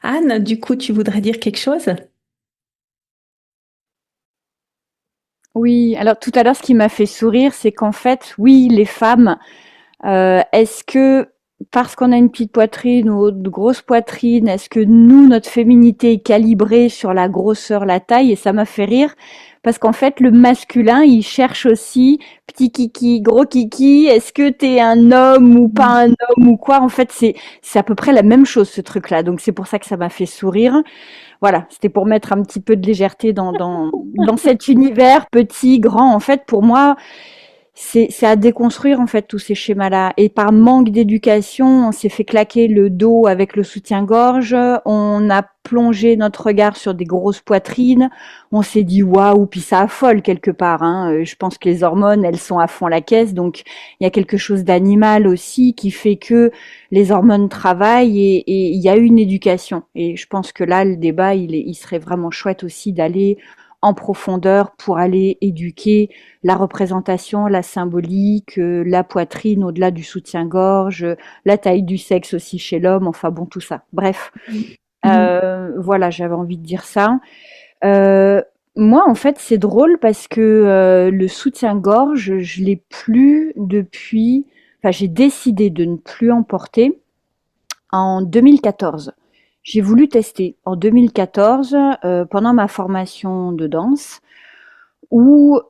Anne, du coup, tu voudrais dire quelque chose? Oui, alors tout à l'heure, ce qui m'a fait sourire, c'est qu'en fait, oui, les femmes, est-ce que parce qu'on a une petite poitrine ou une grosse poitrine, est-ce que nous, notre féminité est calibrée sur la grosseur, la taille? Et ça m'a fait rire parce qu'en fait, le masculin, il cherche aussi petit kiki, gros kiki. Est-ce que t'es un homme ou pas un homme ou quoi? En fait, c'est à peu près la même chose, ce truc-là. Donc c'est pour ça que ça m'a fait sourire. Voilà, c'était pour mettre un petit peu de légèreté dans cet univers petit, grand. En fait, pour moi, c'est à déconstruire en fait tous ces schémas-là. Et par manque d'éducation, on s'est fait claquer le dos avec le soutien-gorge. On a plongé notre regard sur des grosses poitrines. On s'est dit waouh, puis ça affole quelque part. Hein. Je pense que les hormones, elles sont à fond la caisse, donc il y a quelque chose d'animal aussi qui fait que les hormones travaillent et il y a une éducation. Et je pense que là, le débat, il serait vraiment chouette aussi d'aller en profondeur pour aller éduquer la représentation, la symbolique, la poitrine au-delà du soutien-gorge, la taille du sexe aussi chez l'homme, enfin bon, tout ça. Bref, voilà, j'avais envie de dire ça. Moi, en fait, c'est drôle parce que le soutien-gorge, je l'ai plus depuis. Enfin, j'ai décidé de ne plus en porter en 2014. J'ai voulu tester en 2014 pendant ma formation de danse où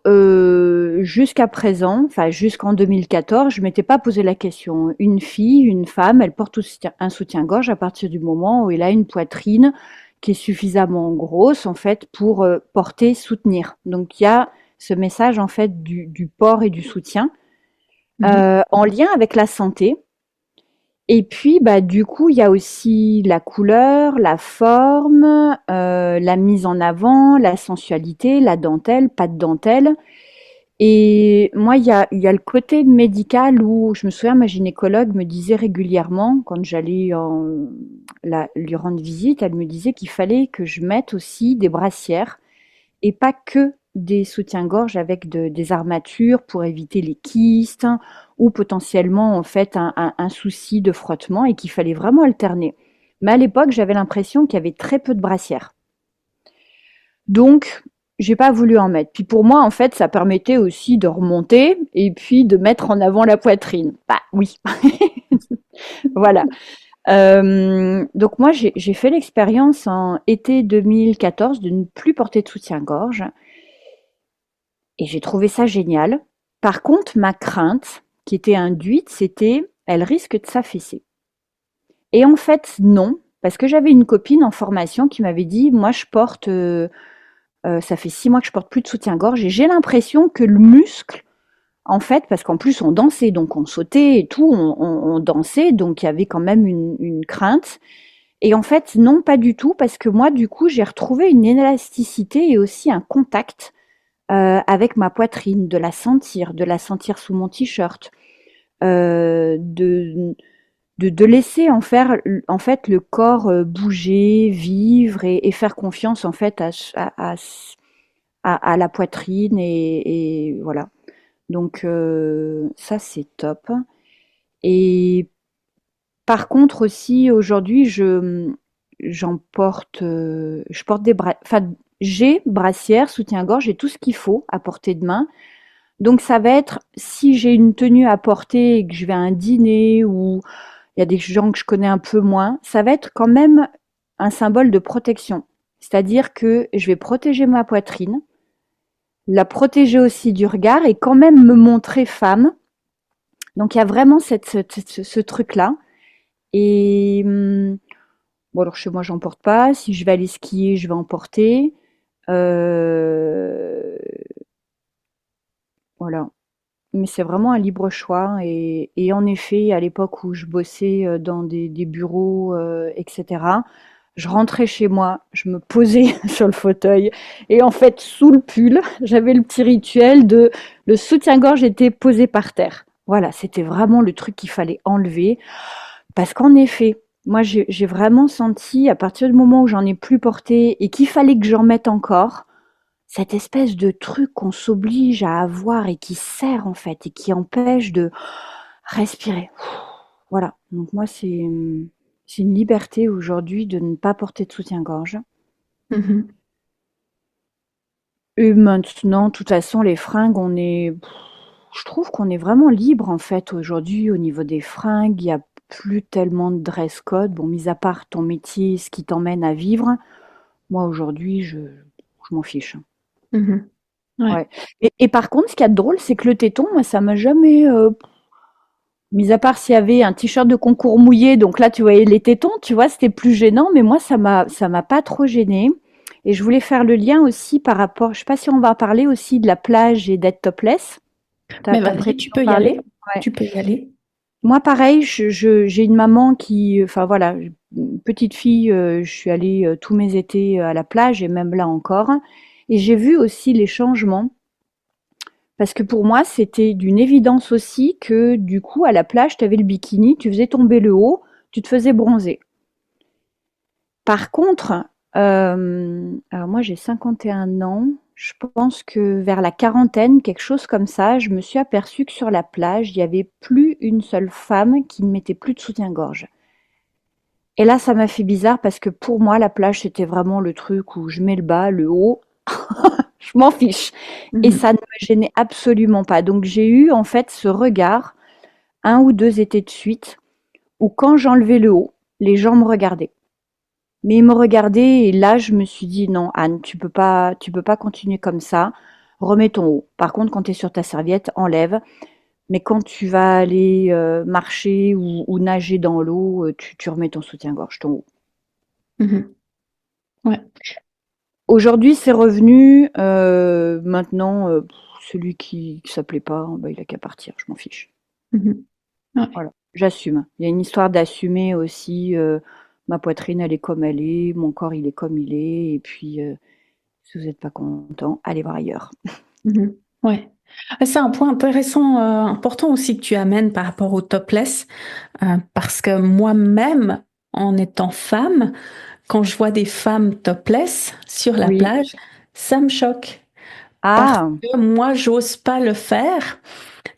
jusqu'à présent, enfin jusqu'en 2014, je m'étais pas posé la question. Une fille, une femme, elle porte un soutien-gorge à partir du moment où elle a une poitrine qui est suffisamment grosse en fait pour porter, soutenir. Donc il y a ce message en fait du port et du soutien en lien avec la santé. Et puis, bah, du coup, il y a aussi la couleur, la forme, la mise en avant, la sensualité, la dentelle, pas de dentelle. Et moi, il y a le côté médical où je me souviens, ma gynécologue me disait régulièrement, quand j'allais lui rendre visite, elle me disait qu'il fallait que je mette aussi des brassières et pas que des soutiens-gorge avec des armatures pour éviter les kystes ou potentiellement en fait un souci de frottement et qu'il fallait vraiment alterner. Mais à l'époque, j'avais l'impression qu'il y avait très peu de brassières. Donc, j'ai pas voulu en mettre. Puis pour moi, en fait, ça permettait aussi de remonter et puis de mettre en avant la poitrine. Bah oui. Voilà. Donc moi, j'ai fait l'expérience en été 2014 de ne plus porter de soutien-gorge. Et j'ai trouvé ça génial. Par contre, ma crainte, qui était induite, c'était elle risque de s'affaisser. Et en fait, non, parce que j'avais une copine en formation qui m'avait dit, moi je porte, ça fait 6 mois que je porte plus de soutien-gorge et j'ai l'impression que le muscle, en fait, parce qu'en plus on dansait, donc on sautait et tout, on dansait, donc il y avait quand même une crainte. Et en fait, non, pas du tout, parce que moi, du coup, j'ai retrouvé une élasticité et aussi un contact avec ma poitrine, de la sentir sous mon t-shirt, de laisser en fait le corps bouger, vivre et faire confiance en fait à la poitrine et voilà. Donc ça c'est top. Et par contre aussi aujourd'hui je porte enfin j'ai brassière, soutien-gorge, j'ai tout ce qu'il faut à portée de main. Donc ça va être, si j'ai une tenue à porter et que je vais à un dîner ou il y a des gens que je connais un peu moins, ça va être quand même un symbole de protection. C'est-à-dire que je vais protéger ma poitrine, la protéger aussi du regard et quand même me montrer femme. Donc il y a vraiment ce truc-là. Et bon alors chez moi j'en porte pas. Si je vais aller skier, je vais en porter. Voilà. Mais c'est vraiment un libre choix et en effet, à l'époque où je bossais dans des bureaux, etc., je rentrais chez moi, je me posais sur le fauteuil et en fait, sous le pull, j'avais le petit rituel de le soutien-gorge était posé par terre. Voilà, c'était vraiment le truc qu'il fallait enlever parce qu'en effet, moi, j'ai vraiment senti à partir du moment où j'en ai plus porté et qu'il fallait que j'en mette encore, cette espèce de truc qu'on s'oblige à avoir et qui sert en fait et qui empêche de respirer. Voilà. Donc moi c'est une liberté aujourd'hui de ne pas porter de soutien-gorge. Mhm. Et maintenant, de toute façon, les fringues, je trouve qu'on est vraiment libre en fait aujourd'hui au niveau des fringues. Il n'y a plus tellement de dress code. Bon, mis à part ton métier, ce qui t'emmène à vivre, moi aujourd'hui, je m'en fiche. Mhm. Ouais. Ouais. Et par contre, ce qu'il y a de drôle, c'est que le téton, moi, ça m'a jamais, mis à part s'il y avait un t-shirt de concours mouillé, donc là, tu voyais les tétons, tu vois, c'était plus gênant, mais moi, ça m'a pas trop gênée. Et je voulais faire le lien aussi par rapport, je sais pas si on va parler aussi de la plage et d'être topless. Mais T'as vas-y, prévu tu d'en peux y parler? aller. Ouais. Tu peux y aller. Moi, pareil, j'ai une maman qui, enfin voilà, petite fille, je suis allée tous mes étés à la plage et même là encore. Et j'ai vu aussi les changements. Parce que pour moi, c'était d'une évidence aussi que du coup, à la plage, tu avais le bikini, tu faisais tomber le haut, tu te faisais bronzer. Par contre, Alors moi, j'ai 51 ans. Je pense que vers la quarantaine, quelque chose comme ça, je me suis aperçue que sur la plage, il y avait plus une seule femme qui ne mettait plus de soutien-gorge. Et là, ça m'a fait bizarre parce que pour moi, la plage, c'était vraiment le truc où je mets le bas, le haut, je m'en fiche. Et Mhm. ça ne me gênait absolument pas. Donc j'ai eu en fait ce regard, un ou deux étés de suite, où quand j'enlevais le haut, les gens me regardaient. Mais ils me regardaient et là, je me suis dit non, Anne, tu peux pas continuer comme ça. Remets ton haut. Par contre, quand tu es sur ta serviette, enlève. Mais quand tu vas aller marcher ou nager dans l'eau, tu remets ton soutien-gorge, ton haut. Mhm. Ouais. Aujourd'hui, c'est revenu. Maintenant, celui qui ça plaît pas, bah, il a qu'à partir. Je m'en fiche. Mhm. Ouais. Voilà, j'assume. Il y a une histoire d'assumer aussi. Ma poitrine, elle est comme elle est. Mon corps, il est comme il est. Et puis, si vous n'êtes pas content, allez voir ailleurs. Mhm. Ouais. C'est un point intéressant, important aussi que tu amènes par rapport au topless, parce que moi-même, en étant femme, quand je vois des femmes topless sur la Oui. plage, ça me choque parce Ah, que moi, j'ose pas le faire.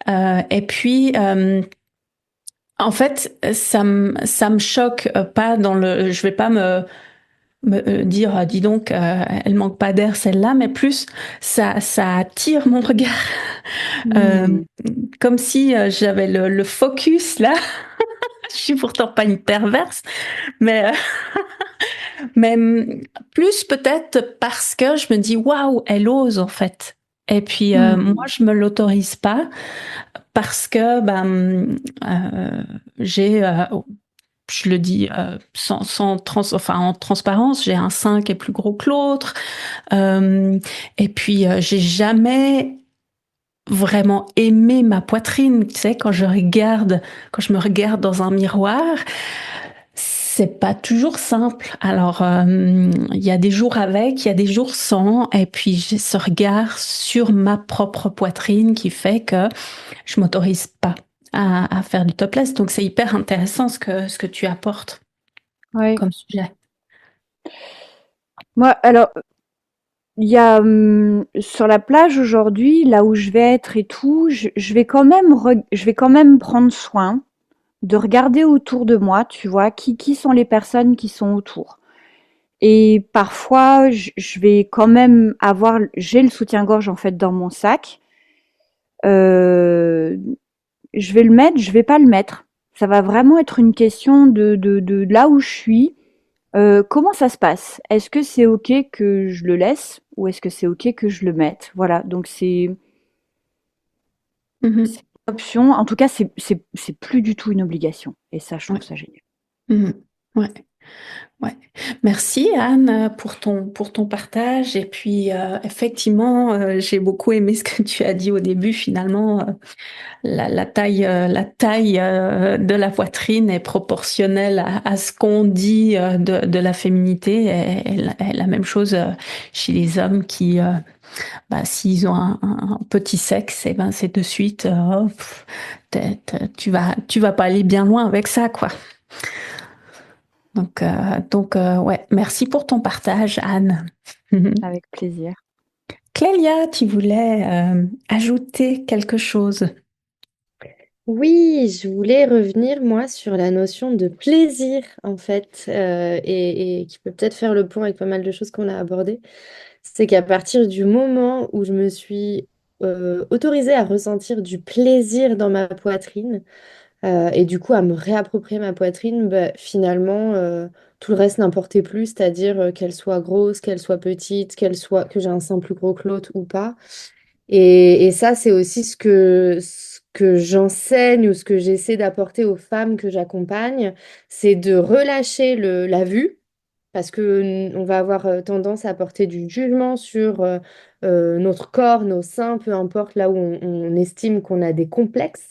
Et puis, en fait, ça me choque pas dans le. Je vais pas me dire, dis donc, elle manque pas d'air celle-là, mais plus ça attire mon regard. Euh, hmm, Comme si j'avais le focus là. Je suis pourtant pas une perverse, mais, mais plus peut-être parce que je me dis waouh, elle ose en fait. Et puis moi, hmm. je me l'autorise pas parce que ben j'ai, je le dis enfin en transparence, j'ai un sein qui est plus gros que l'autre. Et puis j'ai jamais vraiment aimé ma poitrine. Tu sais, quand je me regarde dans un miroir, c'est pas toujours simple. Alors, il y a des jours avec, il y a des jours sans, et puis j'ai ce regard sur ma propre poitrine qui fait que je m'autorise pas à faire du topless. Donc, c'est hyper intéressant ce que tu apportes Ouais. comme sujet. Moi, alors, il y a sur la plage aujourd'hui, là où je vais être et tout, je vais quand même, je vais quand même prendre soin de regarder autour de moi, tu vois, qui sont les personnes qui sont autour. Et parfois, je vais quand même avoir, j'ai le soutien-gorge en fait dans mon sac. Euh, je vais le mettre, je vais pas le mettre. Ça va vraiment être une question de là où je suis. Comment ça se passe? Est-ce que c'est OK que je le laisse ou est-ce que c'est OK que je le mette? Voilà, donc c'est Mhm. une option. En tout cas, c'est plus du tout une obligation. Et ça, je trouve Ouais. ça génial. Mhm. Ouais. Ouais. Merci Anne pour ton partage. Et puis effectivement, j'ai beaucoup aimé ce que tu as dit au début. Finalement, la taille de la poitrine est proportionnelle à ce qu'on dit de la féminité. Et la même chose chez les hommes qui, bah, s'ils ont un petit sexe, et ben c'est de suite, oh, tu vas pas aller bien loin avec ça, quoi. Ouais, merci pour ton partage, Anne. Avec plaisir. Clélia, tu voulais ajouter quelque chose? Oui, je voulais revenir, moi, sur la notion de plaisir, en fait, et qui peut peut-être faire le point avec pas mal de choses qu'on a abordées. C'est qu'à partir du moment où je me suis autorisée à ressentir du plaisir dans ma poitrine, et du coup à me réapproprier ma poitrine, bah, finalement, tout le reste n'importait plus, c'est-à-dire qu'elle soit grosse, qu'elle soit petite, que j'ai un sein plus gros que l'autre ou pas. Et ça, c'est aussi ce que j'enseigne ou ce que j'essaie d'apporter aux femmes que j'accompagne, c'est de relâcher la vue, parce que on va avoir tendance à porter du jugement sur notre corps, nos seins, peu importe là où on estime qu'on a des complexes.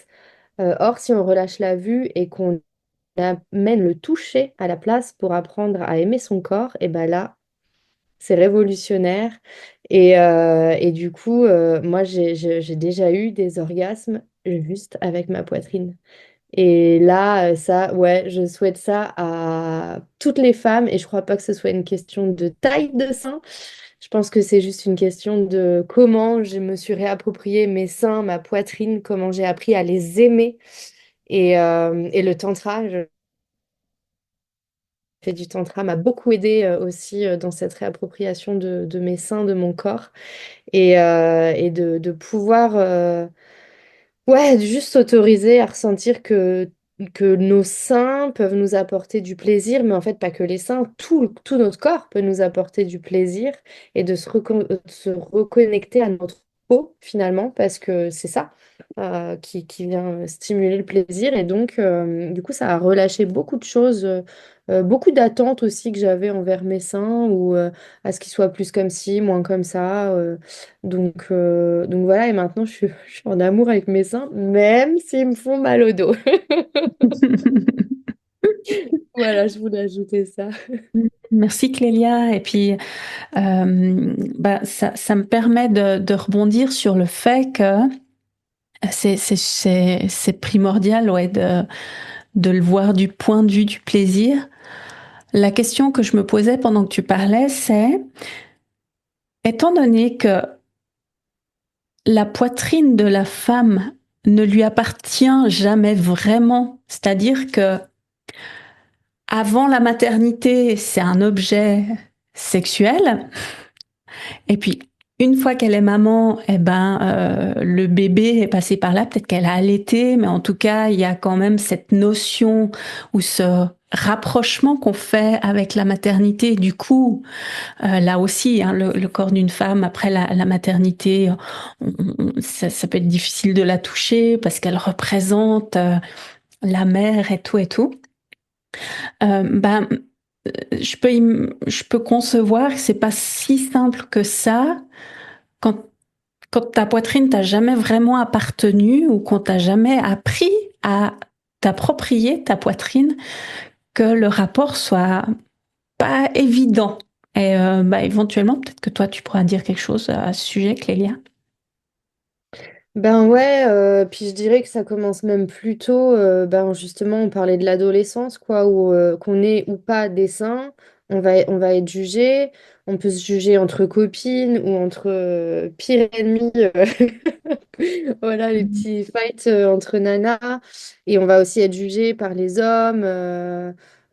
Or, si on relâche la vue et qu'on amène le toucher à la place pour apprendre à aimer son corps, et ben là, c'est révolutionnaire. Et du coup, moi, j'ai déjà eu des orgasmes juste avec ma poitrine. Et là, ça, ouais, je souhaite ça à toutes les femmes et je crois pas que ce soit une question de taille de sein. Je pense que c'est juste une question de comment je me suis réapproprié mes seins, ma poitrine, comment j'ai appris à les aimer. Et le tantra, je fais du tantra, m'a beaucoup aidé aussi dans cette réappropriation de mes seins, de mon corps. Et de pouvoir ouais, juste s'autoriser à ressentir que nos seins peuvent nous apporter du plaisir, mais en fait pas que les seins, tout notre corps peut nous apporter du plaisir et de se reconnecter à notre peau finalement, parce que c'est ça qui vient stimuler le plaisir. Et donc, du coup, ça a relâché beaucoup de choses, beaucoup d'attentes aussi que j'avais envers mes seins, ou à ce qu'ils soient plus comme ci, moins comme ça. Donc voilà, et maintenant je suis en amour avec mes seins, même s'ils me font mal au dos. Voilà, je voulais ajouter ça. Merci Clélia. Et puis, ça me permet de rebondir sur le fait que c'est primordial, ouais, de le voir du point de vue du plaisir. La question que je me posais pendant que tu parlais, c'est, étant donné que la poitrine de la femme ne lui appartient jamais vraiment, c'est-à-dire que avant la maternité, c'est un objet sexuel, et puis une fois qu'elle est maman, eh ben le bébé est passé par là, peut-être qu'elle a allaité, mais en tout cas, il y a quand même cette notion ou ce rapprochement qu'on fait avec la maternité. Du coup, là aussi, hein, le corps d'une femme après la maternité, ça peut être difficile de la toucher parce qu'elle représente la mère et tout et tout. Ben, je peux concevoir que c'est pas si simple que ça quand, quand ta poitrine t'a jamais vraiment appartenu ou qu'on t'a jamais appris à t'approprier ta poitrine, que le rapport soit pas évident. Et éventuellement, peut-être que toi, tu pourras dire quelque chose à ce sujet, Clélia. Ben ouais, puis je dirais que ça commence même plus tôt. Ben justement, on parlait de l'adolescence, quoi, où qu'on ait ou pas des seins, on va être jugé. On peut se juger entre copines ou entre pire ennemis. Voilà, les Mhm. petits fights entre nanas. Et on va aussi être jugé par les hommes,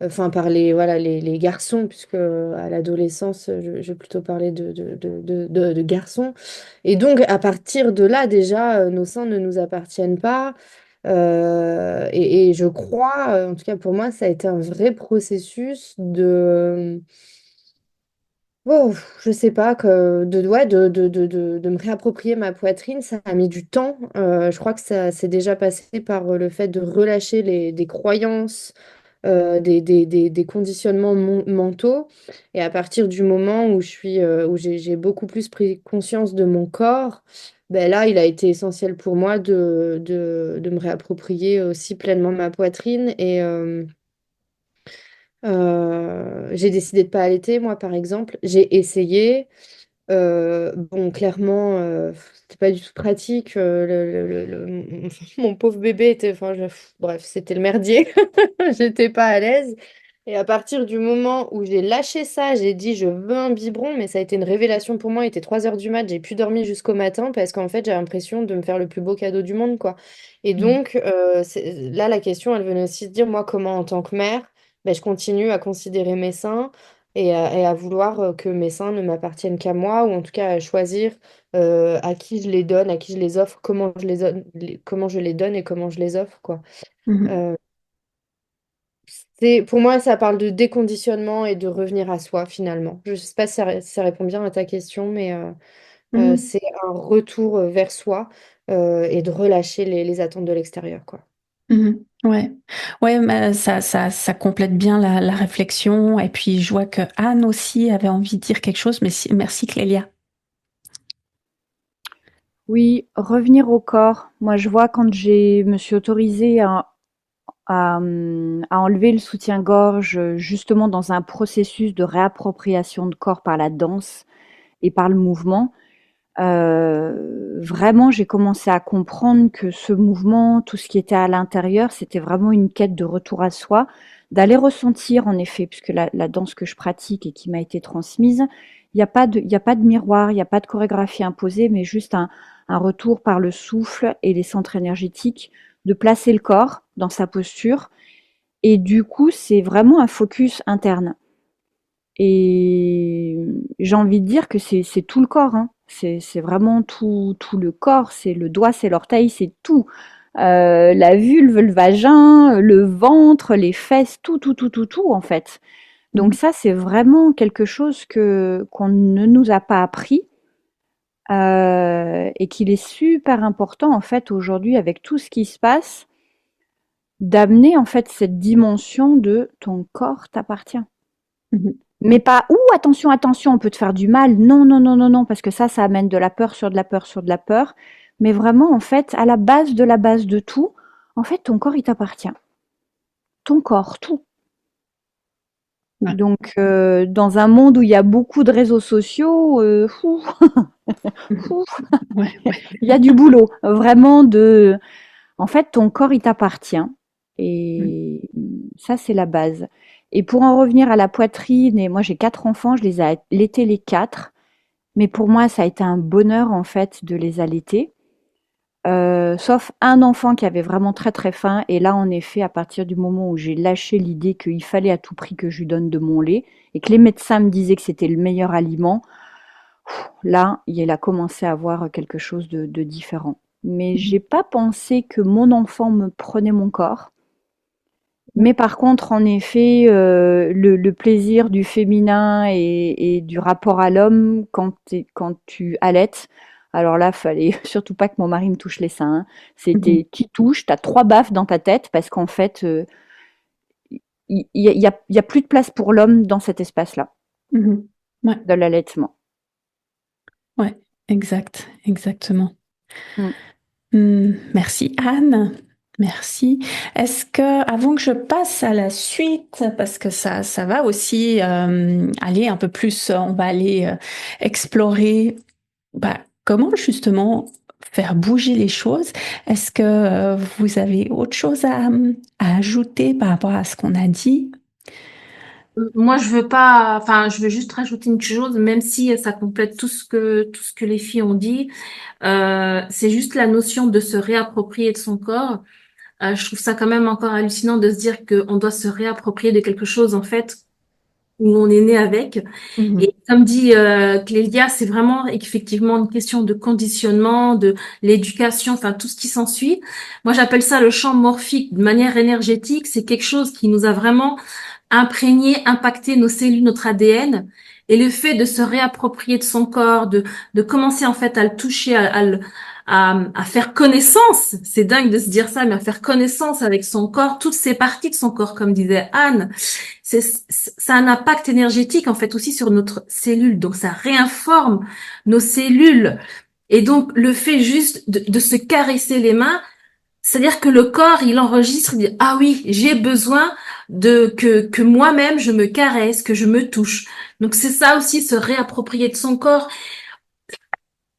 enfin par voilà, les garçons, puisque à l'adolescence, je vais plutôt parler de garçons. Et donc, à partir de là, déjà, nos seins ne nous appartiennent pas. Et je crois, en tout cas pour moi, ça a été un vrai processus de, wow, je sais pas, ouais, de me réapproprier ma poitrine. Ça a mis du temps. Je crois que ça s'est déjà passé par le fait de relâcher des croyances, des conditionnements mentaux. Et à partir du moment où où j'ai beaucoup plus pris conscience de mon corps, ben là, il a été essentiel pour moi de me réapproprier aussi pleinement ma poitrine. J'ai décidé de pas allaiter, moi, par exemple. J'ai essayé. Bon, clairement, c'était pas du tout pratique. Mon pauvre bébé était, enfin, bref, c'était le merdier. J'étais pas à l'aise. Et à partir du moment où j'ai lâché ça, j'ai dit je veux un biberon, mais ça a été une révélation pour moi. Il était 3 heures du mat, j'ai pu dormir jusqu'au matin parce qu'en fait, j'ai l'impression de me faire le plus beau cadeau du monde, quoi. Et donc, là, la question, elle venait aussi se dire, moi, comment en tant que mère, ben, je continue à considérer mes seins et à vouloir que mes seins ne m'appartiennent qu'à moi, ou en tout cas à choisir à qui je les donne, à qui je les offre, comment je les donne, comment je les donne et comment je les offre, quoi. Mhm. Euh, pour moi, ça parle de déconditionnement et de revenir à soi, finalement. Je sais pas si ça répond bien à ta question, mais Mhm. c'est un retour vers soi et de relâcher les attentes de l'extérieur, quoi. Mhm. Ouais, ouais, mais ça complète bien la réflexion. Et puis, je vois que Anne aussi avait envie de dire quelque chose. Mais merci Clélia. Oui, revenir au corps. Moi, je vois quand me suis autorisée à enlever le soutien-gorge, justement dans un processus de réappropriation de corps par la danse et par le mouvement. vraiment, j'ai commencé à comprendre que ce mouvement, tout ce qui était à l'intérieur, c'était vraiment une quête de retour à soi, d'aller ressentir en effet, puisque la danse que je pratique et qui m'a été transmise, il y a pas de miroir, il y a pas de chorégraphie imposée, mais juste un retour par le souffle et les centres énergétiques, de placer le corps dans sa posture. Et du coup, c'est vraiment un focus interne. Et j'ai envie de dire que c'est tout le corps, hein. C'est vraiment tout le corps, c'est le doigt, c'est l'orteil, c'est tout. La vulve, le vagin, le ventre, les fesses, tout, en fait. Donc ça, c'est vraiment quelque chose qu'on ne nous a pas appris, et qu'il est super important, en fait, aujourd'hui, avec tout ce qui se passe, d'amener, en fait, cette dimension de ton corps t'appartient. Mhm. Mais pas, ouh, attention, attention, on peut te faire du mal. Non, non, non, non, non, parce que ça amène de la peur sur de la peur sur de la peur. Mais vraiment, en fait, à la base de tout, en fait, ton corps, il t'appartient. Ton corps, tout. Ouais. Donc, dans un monde où il y a beaucoup de réseaux sociaux, fou, fou, Ouais, ouais. il y a du boulot. Vraiment en fait, ton corps, il t'appartient. Et ça, c'est la base. Et pour en revenir à la poitrine, et moi j'ai 4 enfants, je les ai allaités les 4. Mais pour moi, ça a été un bonheur en fait de les allaiter. Sauf un enfant qui avait vraiment très très faim. Et là, en effet, à partir du moment où j'ai lâché l'idée qu'il fallait à tout prix que je lui donne de mon lait et que les médecins me disaient que c'était le meilleur aliment, là, il a commencé à avoir quelque chose de différent. Mais j'ai pas pensé que mon enfant me prenait mon corps. Mais par contre, en effet, le plaisir du féminin et du rapport à l'homme quand tu allaites, alors là, fallait surtout pas que mon mari me touche les seins, hein. C'était qui touche, tu as 3 baffes dans ta tête parce qu'en fait, il y a plus de place pour l'homme dans cet espace-là, Mhm. Ouais, de l'allaitement. ouais, exactement. Mmh. Merci Anne. Merci. Est-ce que, avant que je passe à la suite, parce que ça va aussi aller un peu plus, on va aller explorer comment justement faire bouger les choses. Est-ce que vous avez autre chose à ajouter par rapport à ce qu'on a dit? Moi, je veux pas, enfin, je veux juste rajouter une chose, même si ça complète tout ce que les filles ont dit. C'est juste la notion de se réapproprier de son corps. Je trouve ça quand même encore hallucinant de se dire qu'on doit se réapproprier de quelque chose, en fait, où on est né avec. Mhm. Et comme dit Clélia, c'est vraiment effectivement une question de conditionnement, de l'éducation, enfin tout ce qui s'ensuit. Moi, j'appelle ça le champ morphique de manière énergétique. C'est quelque chose qui nous a vraiment imprégné, impacté nos cellules, notre ADN. Et le fait de se réapproprier de son corps, de commencer en fait à le toucher, à faire connaissance, c'est dingue de se dire ça, mais à faire connaissance avec son corps, toutes ces parties de son corps, comme disait Anne, ça a un impact énergétique en fait aussi sur notre cellule, donc ça réinforme nos cellules. Et donc le fait juste de se caresser les mains, c'est-à-dire que le corps, il enregistre, il dit, ah oui, j'ai besoin que moi-même je me caresse, que je me touche. Donc c'est ça aussi, se réapproprier de son corps.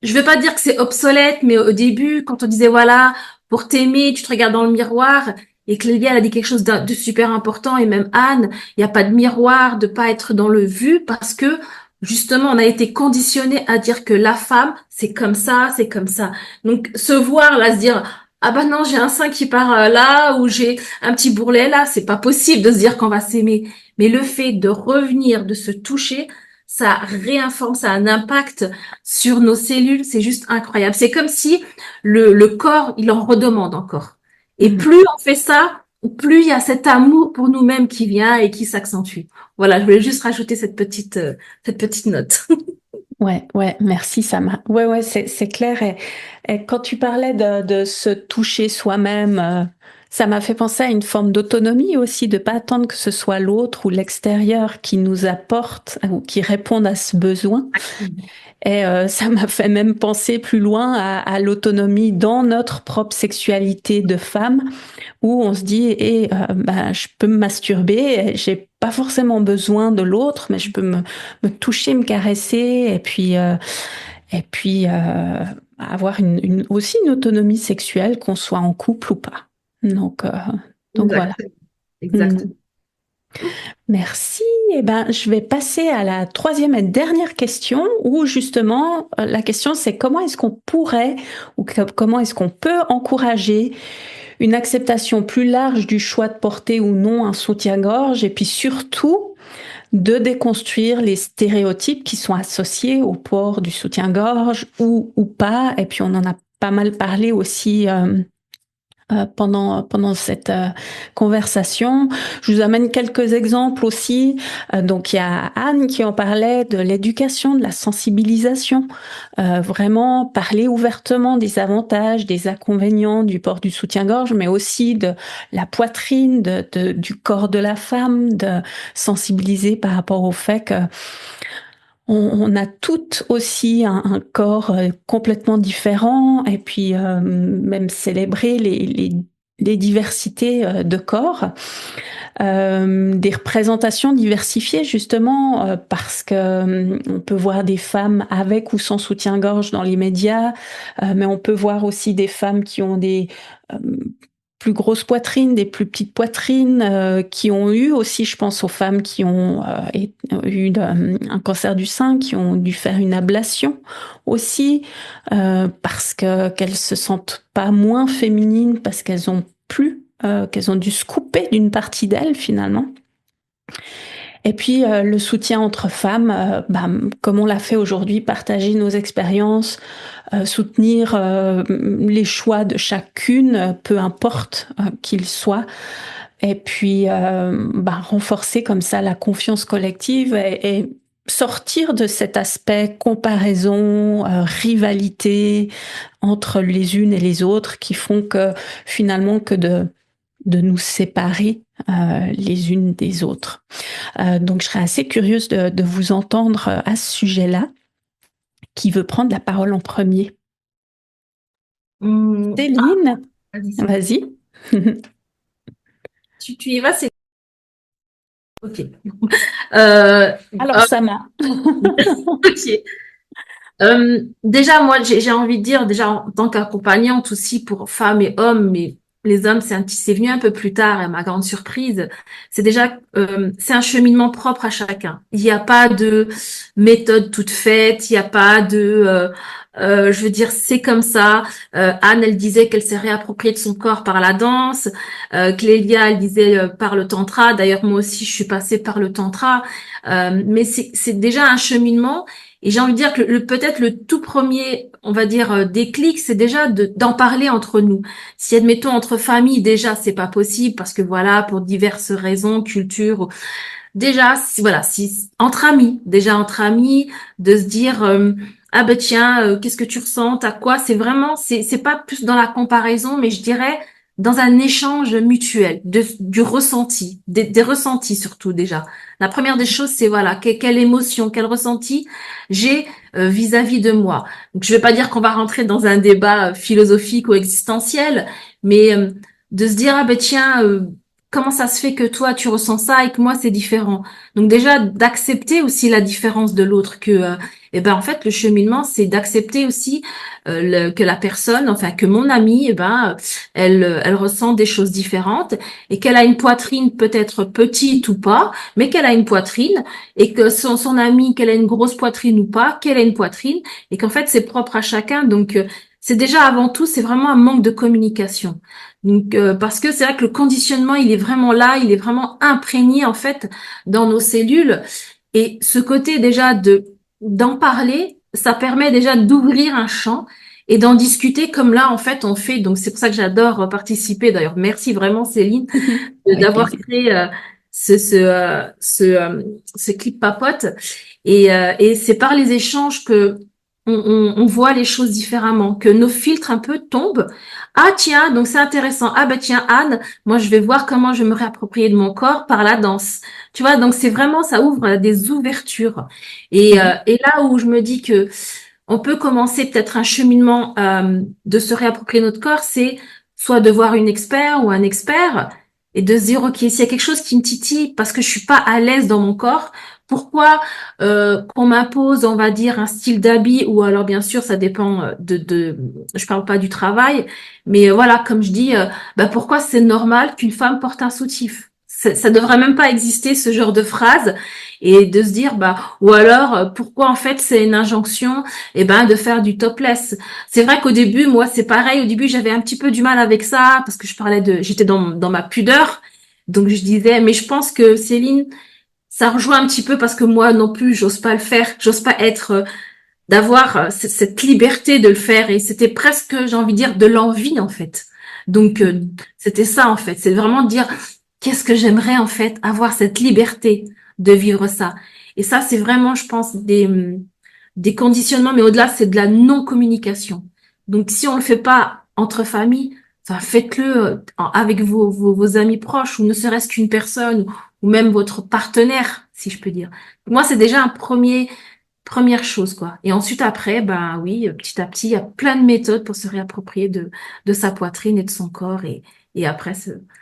Je veux pas dire que c'est obsolète, mais au début, quand on disait voilà, pour t'aimer, tu te regardes dans le miroir, et que Clélia, elle a dit quelque chose de super important, et même Anne, il n'y a pas de miroir, de pas être dans le vu, parce que justement, on a été conditionné à dire que la femme, c'est comme ça, c'est comme ça. Donc, se voir là, se dire, ah bah non, j'ai un sein qui part là, ou j'ai un petit bourrelet là, c'est pas possible de se dire qu'on va s'aimer. Mais le fait de revenir, de se toucher, ça réinforme, ça a un impact sur nos cellules, c'est juste incroyable. C'est comme si le corps, il en redemande encore. Et Mhm. plus on fait ça, plus il y a cet amour pour nous-mêmes qui vient et qui s'accentue. Voilà, je voulais juste rajouter cette petite note. Ouais, merci, ouais, c'est clair. Et quand tu parlais de se toucher soi-même, ça m'a fait penser à une forme d'autonomie aussi, de pas attendre que ce soit l'autre ou l'extérieur qui nous apporte ou qui réponde à ce besoin. Et ça m'a fait même penser plus loin à l'autonomie dans notre propre sexualité de femme, où on se dit, je peux me masturber, j'ai pas forcément besoin de l'autre, mais je peux me toucher, me caresser, et puis avoir aussi une autonomie sexuelle, qu'on soit en couple ou pas. Donc voilà. Exactement. Merci. Eh ben, je vais passer à la troisième et dernière question, où justement, la question c'est comment est-ce qu'on pourrait ou comment est-ce qu'on peut encourager une acceptation plus large du choix de porter ou non un soutien-gorge, et puis surtout de déconstruire les stéréotypes qui sont associés au port du soutien-gorge ou pas. Et puis on en a pas mal parlé aussi pendant cette conversation. Je vous amène quelques exemples aussi. Donc il y a Anne qui en parlait de l'éducation, de la sensibilisation. Vraiment parler ouvertement des avantages, des inconvénients du port du soutien-gorge, mais aussi de la poitrine, du corps de la femme, de sensibiliser par rapport au fait que on a toutes aussi un corps complètement différent, et puis même célébrer les diversités de corps, des représentations diversifiées justement, parce que on peut voir des femmes avec ou sans soutien-gorge dans les médias, mais on peut voir aussi des femmes qui ont des plus grosses poitrines, des plus petites poitrines, qui ont eu aussi, je pense aux femmes qui ont eu un cancer du sein, qui ont dû faire une ablation aussi, parce qu'elles se sentent pas moins féminines, parce qu'elles ont qu'elles ont dû se couper d'une partie d'elles finalement. Et puis le soutien entre femmes, comme on l'a fait aujourd'hui, partager nos expériences, soutenir les choix de chacune, peu importe qu'ils soient, et puis renforcer comme ça la confiance collective et sortir de cet aspect comparaison, rivalité entre les unes et les autres, qui font que finalement que de nous séparer les unes des autres. Donc je serais assez curieuse de vous entendre à ce sujet-là. Qui veut prendre la parole en premier? Céline, vas-y. Tu y vas, c'est ok. Alors Sama. Ok. Déjà, moi, j'ai envie de dire, déjà en tant qu'accompagnante aussi pour femmes et hommes, mais les hommes, c'est venu un peu plus tard, et à ma grande surprise, c'est déjà, c'est un cheminement propre à chacun. Il n'y a pas de méthode toute faite, il n'y a pas je veux dire, c'est comme ça. Anne, elle disait qu'elle s'est réappropriée de son corps par la danse. Clélia, elle disait par le tantra. D'ailleurs, moi aussi, je suis passée par le tantra. Mais c'est déjà un cheminement. Et j'ai envie de dire que peut-être le tout premier, on va dire, déclic, c'est déjà d'en parler entre nous. Si, admettons, entre familles, déjà, c'est pas possible parce que voilà, pour diverses raisons, culture, déjà, voilà, si, déjà entre amis, de se dire, ah ben tiens, qu'est-ce que tu ressens, t'as quoi? C'est vraiment, c'est pas plus dans la comparaison, mais je dirais dans un échange mutuel, du ressenti, des ressentis surtout déjà. La première des choses, c'est voilà, quelle émotion, quel ressenti j'ai vis-à-vis de moi. Donc je vais pas dire qu'on va rentrer dans un débat philosophique ou existentiel, mais de se dire ah ben tiens, comment ça se fait que toi tu ressens ça et que moi c'est différent. Donc déjà d'accepter aussi la différence de l'autre, que eh ben en fait le cheminement c'est d'accepter aussi que la personne, enfin que mon amie, eh ben elle ressent des choses différentes et qu'elle a une poitrine peut-être petite ou pas, mais qu'elle a une poitrine, et que son amie, qu'elle a une grosse poitrine ou pas, qu'elle a une poitrine, et qu'en fait c'est propre à chacun. Donc c'est déjà avant tout, c'est vraiment un manque de communication. Donc parce que c'est vrai que le conditionnement, il est vraiment là, il est vraiment imprégné en fait dans nos cellules, et ce côté déjà d'en parler, ça permet déjà d'ouvrir un champ et d'en discuter comme là en fait on fait. Donc c'est pour ça que j'adore participer. D'ailleurs, merci vraiment Céline d'avoir créé ce clip papote, et c'est par les échanges que on voit les choses différemment, que nos filtres un peu tombent. Ah tiens, donc c'est intéressant. Ah ben tiens Anne, moi je vais voir comment je vais me réapproprier de mon corps par la danse. Tu vois, donc c'est vraiment, ça ouvre des ouvertures. Et là où je me dis que on peut commencer peut-être un cheminement de se réapproprier notre corps, c'est soit de voir une expert ou un expert et de se dire ok, s'il y a quelque chose qui me titille parce que je suis pas à l'aise dans mon corps, pourquoi qu'on m'impose, on va dire, un style d'habit, ou alors bien sûr, ça dépend je parle pas du travail, mais voilà, comme je dis, bah pourquoi c'est normal qu'une femme porte un soutif? Ça devrait même pas exister ce genre de phrase et de se dire bah ou alors pourquoi en fait c'est une injonction de faire du topless. C'est vrai qu'au début moi c'est pareil, au début j'avais un petit peu du mal avec ça parce que j'étais dans ma pudeur. Donc je disais mais je pense que Céline ça rejoint un petit peu parce que moi non plus, j'ose pas le faire, j'ose pas d'avoir cette liberté de le faire et c'était presque, j'ai envie de dire, de l'envie en fait. Donc c'était ça en fait, c'est vraiment dire qu'est-ce que j'aimerais en fait avoir cette liberté de vivre ça. Et ça c'est vraiment, je pense, des conditionnements, mais au-delà c'est de la non-communication. Donc si on le fait pas entre familles, enfin faites-le avec vos amis proches ou ne serait-ce qu'une personne ou même votre partenaire, si je peux dire. Moi, c'est déjà première chose, quoi. Et ensuite, après, ben oui, petit à petit, il y a plein de méthodes pour se réapproprier de sa poitrine et de son corps. Et après,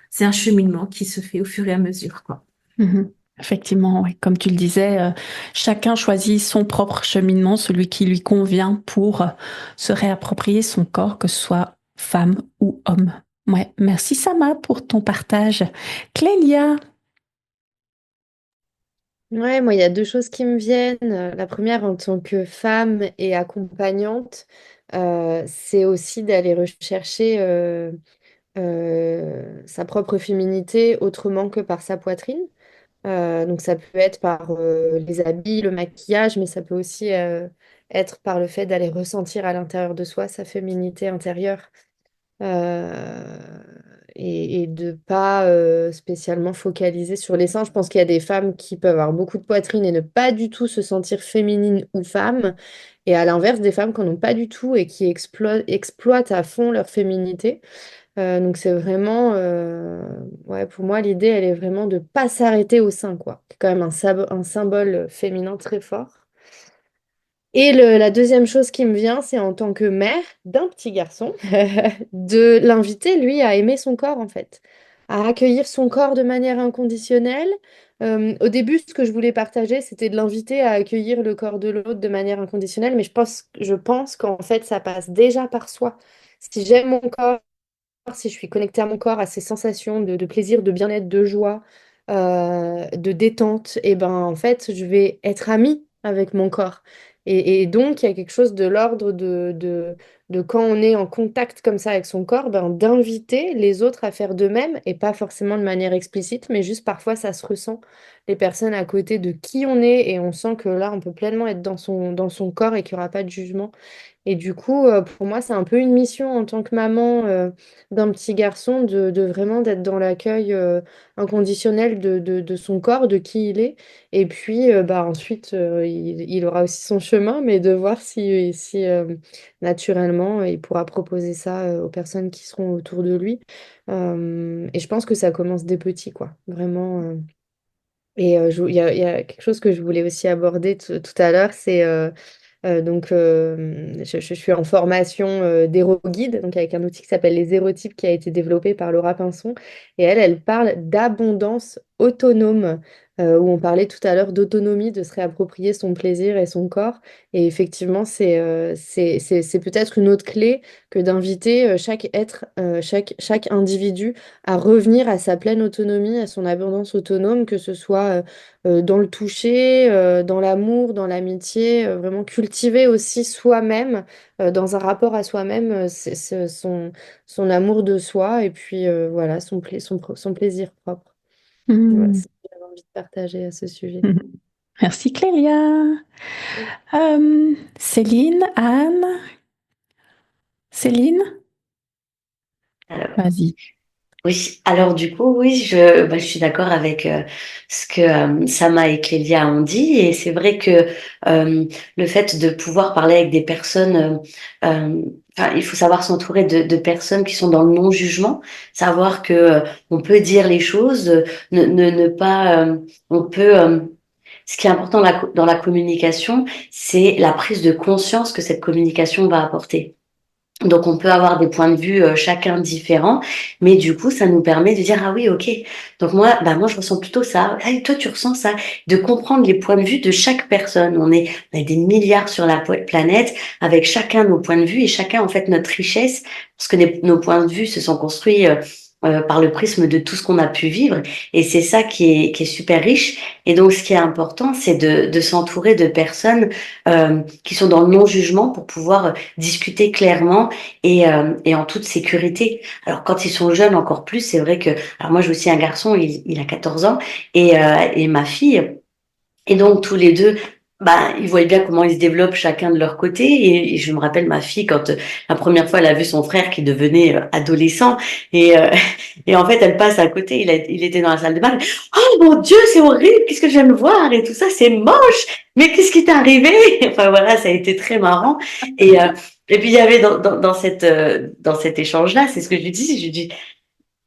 c'est un cheminement qui se fait au fur et à mesure, quoi. Mhm. Effectivement, ouais. Comme tu le disais, chacun choisit son propre cheminement, celui qui lui convient pour se réapproprier son corps, que ce soit femme ou homme. Ouais, merci Sama pour ton partage. Clélia, Ouais, moi, il y a deux choses qui me viennent. La première, en tant que femme et accompagnante, c'est aussi d'aller rechercher sa propre féminité autrement que par sa poitrine. Donc ça peut être par les habits, le maquillage, mais ça peut aussi être par le fait d'aller ressentir à l'intérieur de soi sa féminité intérieure euh, et de pas spécialement focaliser sur les seins. Je pense qu'il y a des femmes qui peuvent avoir beaucoup de poitrine et ne pas du tout se sentir féminine ou femme, et à l'inverse des femmes qui n'en ont pas du tout et qui exploitent à fond leur féminité. Donc c'est vraiment, ouais, pour moi, l'idée, elle est vraiment de pas s'arrêter au sein, quoi. C'est quand même un symbole féminin très fort. Et la deuxième chose qui me vient, c'est en tant que mère d'un petit garçon, de l'inviter, lui, à aimer son corps, en fait, à accueillir son corps de manière inconditionnelle. Au début, ce que je voulais partager, c'était de l'inviter à accueillir le corps de l'autre de manière inconditionnelle, mais je pense qu'en fait, ça passe déjà par soi. Si j'aime mon corps, si je suis connectée à mon corps, à ces sensations de plaisir, de bien-être, de joie, de détente, et ben en fait, je vais être amie avec mon corps. Et donc, il y a quelque chose de l'ordre de quand on est en contact comme ça avec son corps, ben, d'inviter les autres à faire de même, et pas forcément de manière explicite, mais juste parfois ça se ressent, les personnes à côté de qui on est, et on sent que là, on peut pleinement être dans son corps et qu'il n'y aura pas de jugement. Et du coup, pour moi, c'est un peu une mission en tant que maman d'un petit garçon de vraiment d'être dans l'accueil inconditionnel de son corps, de qui il est. Et puis, bah, ensuite, il aura aussi son chemin, mais de voir si naturellement, il pourra proposer ça aux personnes qui seront autour de lui. Et je pense que ça commence dès petit, quoi. Vraiment. Et il y a quelque chose que je voulais aussi aborder tout à l'heure, c'est donc, je suis en formation d'héroguide, donc avec un outil qui s'appelle les hérotypes qui a été développé par Laura Pinson. Et elle parle d'abondance autonome, où on parlait tout à l'heure d'autonomie, de se réapproprier son plaisir et son corps. Et effectivement, c'est peut-être une autre clé que d'inviter chaque être, chaque individu à revenir à sa pleine autonomie, à son abondance autonome, que ce soit dans le toucher, dans l'amour, dans l'amitié, vraiment cultiver aussi soi-même, dans un rapport à soi-même, son amour de soi et puis voilà, son plaisir propre. Voilà, hmm. c'est ce que j'avais envie de partager à ce sujet. Merci Clélia. Céline, Anne, Céline, Alors, vas-y. oui, alors du coup, oui, je suis d'accord avec ce que Sama et Clélia ont dit, et c'est vrai que le fait de pouvoir parler avec des personnes, enfin, il faut savoir s'entourer de personnes qui sont dans le non-jugement, savoir que on peut dire les choses, ne pas, on peut. Ce qui est important dans la communication, c'est la prise de conscience que cette communication va apporter. Donc, on peut avoir des points de vue chacun différents, mais du coup, ça nous permet de dire, ah oui, ok. Donc moi, je ressens plutôt ça. Ah, et toi, tu ressens ça. De comprendre les points de vue de chaque personne. On est des milliards sur la planète, avec chacun nos points de vue et chacun, en fait, notre richesse, parce que nos points de vue se sont construits par le prisme de tout ce qu'on a pu vivre. Et c'est ça qui est super riche. Et donc, ce qui est important, c'est de s'entourer de personnes qui sont dans le non-jugement pour pouvoir discuter clairement et en toute sécurité. Alors quand ils sont jeunes encore plus, c'est vrai que alors moi j'ai aussi un garçon, il a 14 ans et ma fille et donc tous les deux ils voyaient bien comment ils se développent chacun de leur côté et je me rappelle ma fille quand la première fois elle a vu son frère qui devenait adolescent et euh, et en fait elle passe à côté, il était dans la salle de bain. Oh mon Dieu, c'est horrible, qu'est-ce que je viens de voir et tout ça, c'est moche. Mais qu'est-ce qui t'est arrivé? Enfin voilà, ça a été très marrant et et puis il y avait dans cet échange-là, c'est ce que je lui dis,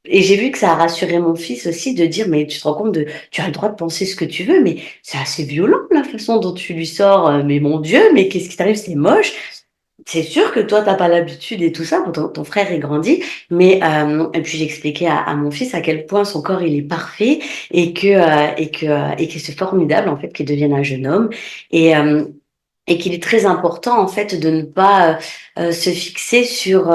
et j'ai vu que ça a rassuré mon fils aussi de dire, mais tu te rends compte tu as le droit de penser ce que tu veux, mais c'est assez violent la façon dont tu lui sors, mais mon Dieu, mais qu'est-ce qui t'arrive, c'est moche. C'est sûr que toi, t'as pas l'habitude et tout ça, bon, ton frère est grandi, mais et puis j'expliquais à mon fils à quel point son corps il est parfait et que c'est formidable en fait qu'il devienne un jeune homme et et qu'il est très important en fait de ne pas se fixer sur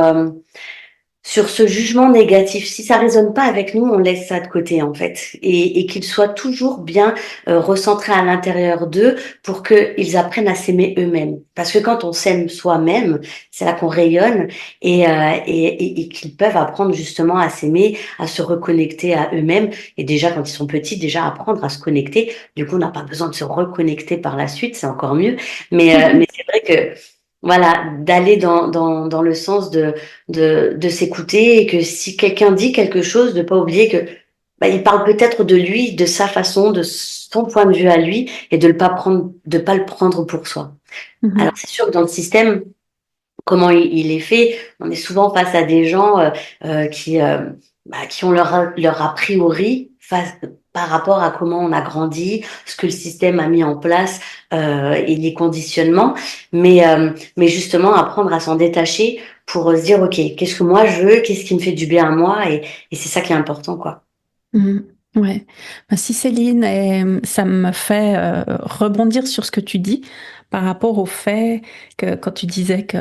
ce jugement négatif. Si ça résonne pas avec nous, on laisse ça de côté en fait, et qu'il soit toujours bien recentré à l'intérieur d'eux pour qu'ils apprennent à s'aimer eux-mêmes. Parce que quand on s'aime soi-même, c'est là qu'on rayonne et qu'ils peuvent apprendre justement à s'aimer, à se reconnecter à eux-mêmes. Et déjà quand ils sont petits, déjà apprendre à se connecter. Du coup, on n'a pas besoin de se reconnecter par la suite, c'est encore mieux. Mais c'est vrai que voilà, d'aller dans le sens de s'écouter et que si quelqu'un dit quelque chose, de pas oublier que il parle peut-être de lui, de sa façon, de son point de vue à lui et de pas le prendre pour soi. Alors c'est sûr que dans le système, comment il est fait, on est souvent face à des gens qui ont leur a priori par rapport à comment on a grandi, ce que le système a mis en place et les conditionnements, mais justement apprendre à s'en détacher pour se dire ok, qu'est-ce que moi je veux, qu'est-ce qui me fait du bien à moi et c'est ça qui est important quoi. Mhm. Ouais. Merci Céline, et ça me fait rebondir sur ce que tu dis par rapport au fait que quand tu disais que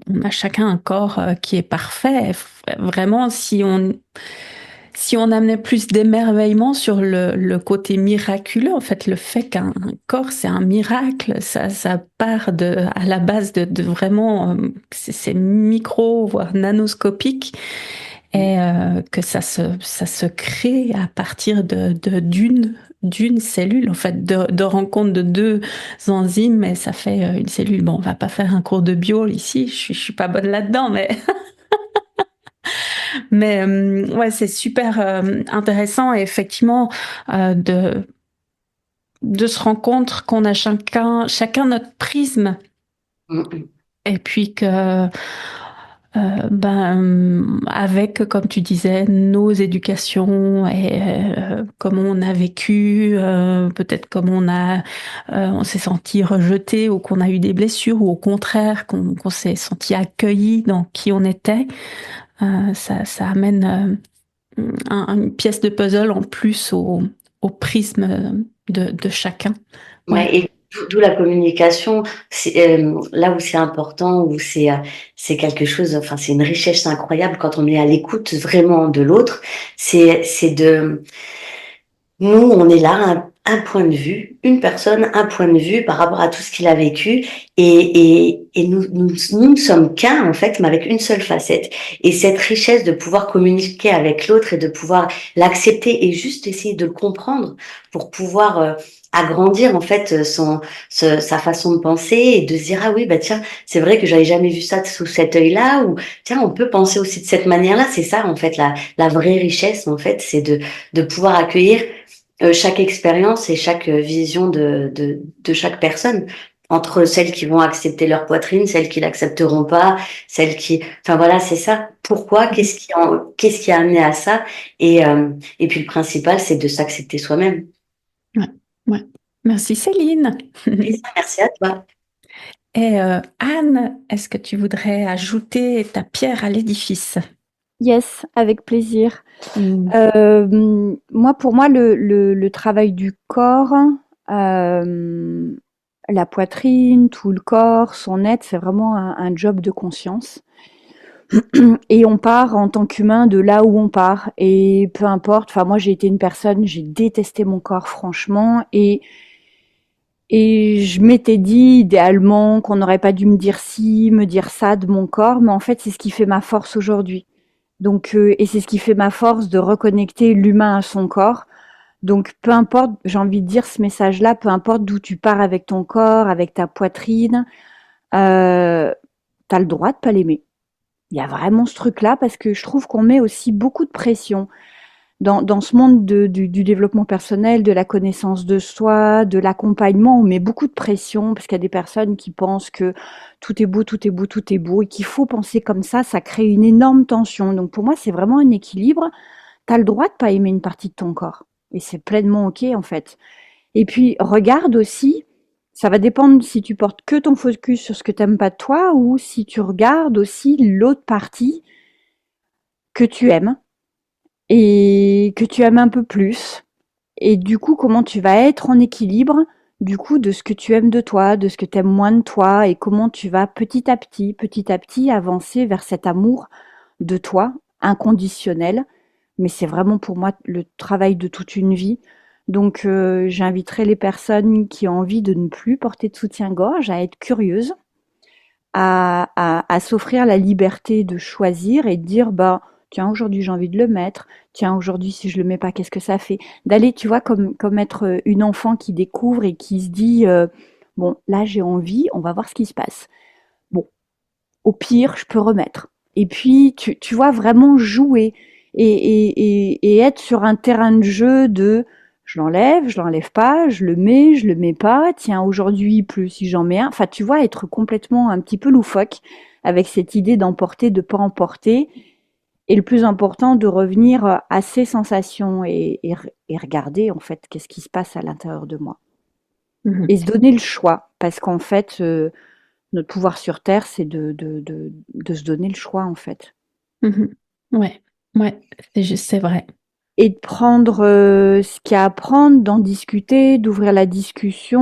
on a chacun un corps qui est parfait, vraiment si on amenait plus d'émerveillement sur le côté miraculeux, en fait, le fait qu'un corps, c'est un miracle, ça part à la base de vraiment, c'est micro, voire nanoscopique, et que ça se crée à partir d'une cellule, en fait, de rencontre de deux enzymes, et ça fait une cellule. Bon, on va pas faire un cours de bio ici, je suis pas bonne là-dedans, mais mais ouais, c'est super intéressant et effectivement de se rendre compte qu'on a chacun notre prisme Mm, et puis que avec, comme tu disais, nos éducations et comment on a vécu, peut-être comment on s'est senti rejeté ou qu'on a eu des blessures ou au contraire qu'on s'est senti accueilli dans qui on était, ça amène une pièce de puzzle en plus au prisme de chacun. Ouais. Ouais, et d'où la communication, c'est là où c'est important, où c'est quelque chose, enfin c'est une richesse incroyable quand on est à l'écoute vraiment de l'autre. C'est de nous, on est là, un point de vue, une personne, un point de vue par rapport à tout ce qu'il a vécu. Et nous ne sommes qu'un, en fait, mais avec une seule facette. Et cette richesse de pouvoir communiquer avec l'autre et de pouvoir l'accepter et juste essayer de le comprendre pour pouvoir agrandir, en fait, sa façon de penser et de se dire, ah oui, bah tiens, c'est vrai que j'avais jamais vu ça sous cet œil-là, ou tiens, on peut penser aussi de cette manière-là. C'est ça, en fait, la vraie richesse, en fait, c'est de pouvoir accueillir chaque expérience et chaque vision de chaque personne, entre celles qui vont accepter leur poitrine, celles qui l'accepteront pas, celles qui, enfin voilà, c'est ça. Pourquoi? Qu'est-ce qui a amené à ça? Et puis le principal, c'est de s'accepter soi-même. Ouais, ouais. Merci Céline. Et ça, merci à toi. Et Anne, est-ce que tu voudrais ajouter ta pierre à l'édifice? Yes, avec plaisir. Mm. Pour moi, le travail du corps, euh, la poitrine, tout le corps, son être, c'est vraiment un job de conscience. Et on part en tant qu'humain de là où on part. Et peu importe, enfin moi j'ai été une personne, j'ai détesté mon corps franchement. Et je m'étais dit idéalement qu'on n'aurait pas dû me dire ci, me dire ça de mon corps. Mais en fait c'est ce qui fait ma force aujourd'hui. Donc, et c'est ce qui fait ma force de reconnecter l'humain à son corps. Donc peu importe, j'ai envie de dire ce message-là, peu importe d'où tu pars avec ton corps, avec ta poitrine, t'as le droit de pas l'aimer. Il y a vraiment ce truc-là parce que je trouve qu'on met aussi beaucoup de pression dans ce monde du développement personnel, de la connaissance de soi, de l'accompagnement. On met beaucoup de pression parce qu'il y a des personnes qui pensent que tout est beau, tout est beau, tout est beau et qu'il faut penser comme ça crée une énorme tension. Donc pour moi, c'est vraiment un équilibre. Tu as le droit de pas aimer une partie de ton corps et c'est pleinement OK en fait. Et puis regarde aussi, ça va dépendre si tu portes que ton focus sur ce que t'aimes pas de toi ou si tu regardes aussi l'autre partie que tu aimes et que tu aimes un peu plus. Et du coup, comment tu vas être en équilibre du coup de ce que tu aimes de toi, de ce que tu aimes moins de toi et comment tu vas petit à petit avancer vers cet amour de toi inconditionnel. Mais c'est vraiment pour moi le travail de toute une vie. Donc j'inviterai les personnes qui ont envie de ne plus porter de soutien-gorge à être curieuses, à s'offrir la liberté de choisir et de dire bah tiens aujourd'hui j'ai envie de le mettre, tiens aujourd'hui si je le mets pas qu'est-ce que ça fait, d'aller tu vois comme être une enfant qui découvre et qui se dit bon là j'ai envie, on va voir ce qui se passe. Bon au pire je peux remettre. Et puis tu vois vraiment jouer et être sur un terrain de jeu de je l'enlève pas, je le mets pas, tiens, aujourd'hui il pleut si j'en mets un. Enfin, tu vois, être complètement un petit peu loufoque avec cette idée d'emporter, de pas emporter. Et le plus important, de revenir à ses sensations et regarder en fait qu'est-ce qui se passe à l'intérieur de moi. Mhm. Et se donner le choix, parce qu'en fait, notre pouvoir sur Terre, c'est de se donner le choix en fait. Mhm. Ouais, ouais, c'est vrai. Et de prendre ce qu'il y a à prendre, d'en discuter, d'ouvrir la discussion.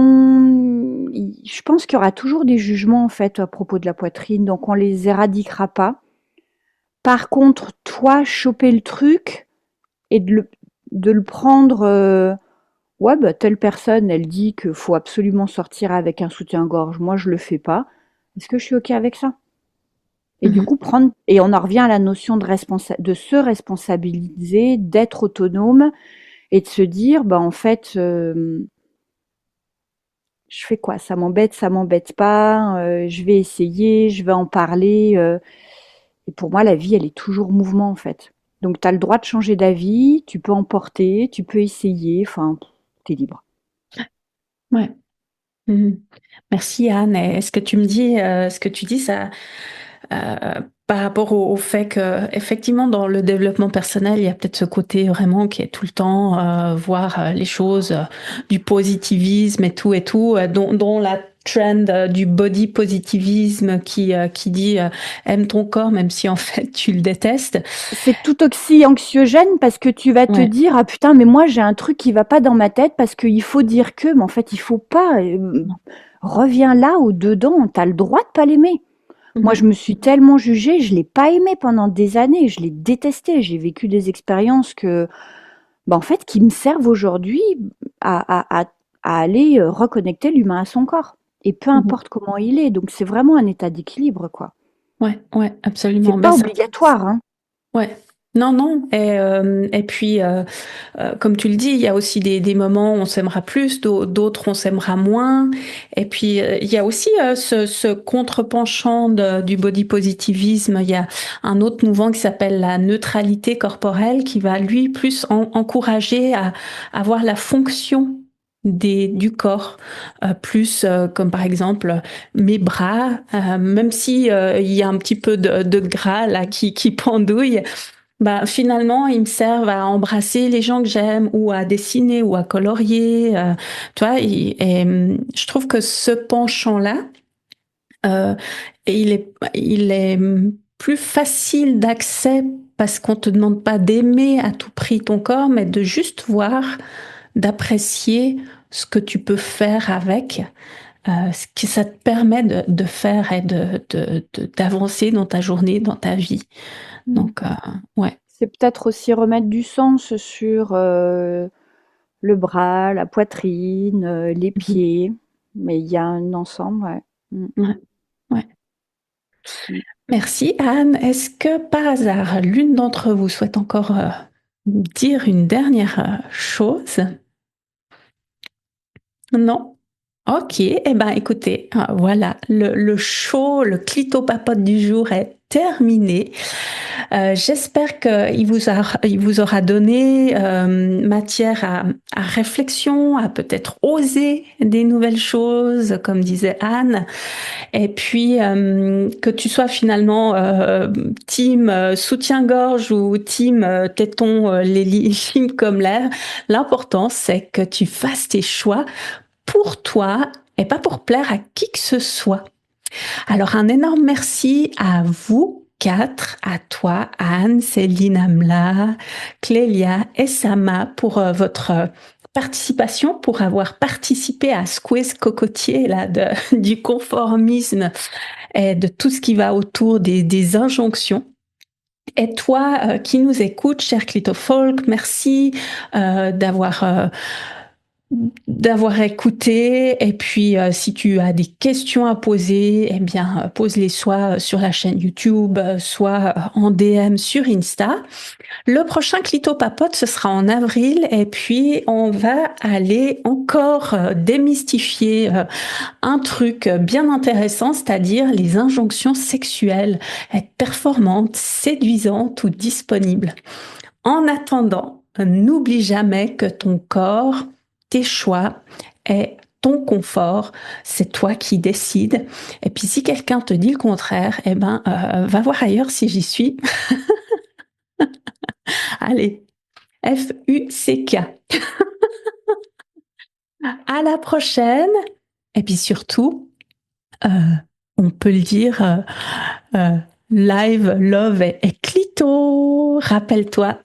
Je pense qu'il y aura toujours des jugements en fait à propos de la poitrine, donc on les éradiquera pas. Par contre, toi, choper le truc et de le prendre, ouais, bah, telle personne, elle dit qu'il faut absolument sortir avec un soutien-gorge. Moi, je le fais pas. Est-ce que je suis OK avec ça? Et du Mhm. coup, et on en revient à la notion de se responsabiliser, d'être autonome et de se dire, bah, en fait, je fais quoi? Ça m'embête pas, je vais essayer, je vais en parler. Et pour moi, la vie, elle est toujours mouvement, en fait. Donc, tu as le droit de changer d'avis, tu peux emporter, tu peux essayer, enfin, t'es libre. Ouais. Mhm. Merci Anne. Et ce que tu me dis, ce que tu dis, ça, par rapport au fait que, effectivement, dans le développement personnel, il y a peut-être ce côté vraiment qui est tout le temps voir les choses du positivisme et tout, dont la trend du body positivisme qui dit aime ton corps même si en fait tu le détestes. C'est tout aussi anxiogène parce que tu vas te Ouais. dire, ah putain, mais moi, j'ai un truc qui va pas dans ma tête parce qu'il faut dire que, mais en fait, il faut pas. Reviens là au dedans, t'as le droit de pas l'aimer. Moi, je Mhm. me suis tellement jugée, je l'ai pas aimé pendant des années, je l'ai détesté. J'ai vécu des expériences que, bah, en fait, qui me servent aujourd'hui à aller reconnecter l'humain à son corps. Et peu Mhm. importe comment il est. Donc, c'est vraiment un état d'équilibre, quoi. Ouais, ouais, C'est absolument. Ben, pas obligatoire, hein. ouais. Non, non. Et puis, comme tu le dis, il y a aussi des moments où on s'aimera plus, d'autres on s'aimera moins. Et puis, il y a aussi ce contre-penchant du body positivisme. Il y a un autre mouvement qui s'appelle la neutralité corporelle qui va, lui, plus encourager à voir la fonction du corps, plus comme par exemple mes bras, même si il y a un petit peu de gras là qui pendouille, bah, finalement, ils me servent à embrasser les gens que j'aime ou à dessiner ou à colorier. Tu vois, je trouve que ce penchant-là, et il est plus facile d'accès parce qu'on te demande pas d'aimer à tout prix ton corps, mais de juste voir, d'apprécier ce que tu peux faire avec, ce que ça te permet de faire et d'avancer dans ta journée, dans ta vie. Donc, ouais. C'est peut-être aussi remettre du sens sur le bras, la poitrine, les pieds. Mais il y a un ensemble, ouais. Ouais. Ouais. Merci Anne. Est-ce que par hasard, l'une d'entre vous souhaite encore dire une dernière chose? Non? Ok, eh ben écoutez, voilà, le show, le clito-papote du jour est terminé. J'espère qu'il vous aura donné matière à réflexion, à peut-être oser des nouvelles choses, comme disait Anne. Et puis, que tu sois finalement team soutien-gorge ou team téton les lignes comme l'air, l'important, c'est que tu fasses tes choix pour toi et pas pour plaire à qui que ce soit. Alors, un énorme merci à vous 4, à toi, Anne, Céline, Amla, Clélia et Sama pour votre participation, pour avoir participé à ce quiz cocotier là, du conformisme et de tout ce qui va autour des injonctions. Et toi qui nous écoutes, cher Clitofolk, merci d'avoir écouté. Et puis, si tu as des questions à poser, eh bien, pose-les soit sur la chaîne YouTube, soit en DM sur Insta. Le prochain Clito Papote, ce sera en avril. Et puis, on va aller encore démystifier un truc bien intéressant, c'est-à-dire les injonctions sexuelles, être performante, séduisante ou disponible. En attendant, n'oublie jamais que ton corps, tes choix et ton confort, c'est toi qui décides. Et puis si quelqu'un te dit le contraire, eh ben, va voir ailleurs si j'y suis. Allez, FUCK. À la prochaine. Et puis surtout, on peut le dire, live, love et clito. Rappelle-toi,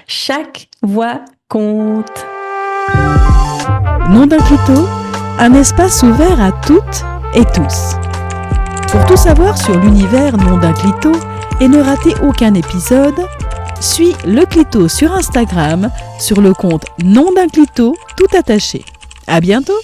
chaque voix compte. Nom d'un clito, un espace ouvert à toutes et tous. Pour tout savoir sur l'univers Nom d'un clito et ne rater aucun épisode, suis le clito sur Instagram sur le compte Nom d'un clito tout attaché. À bientôt!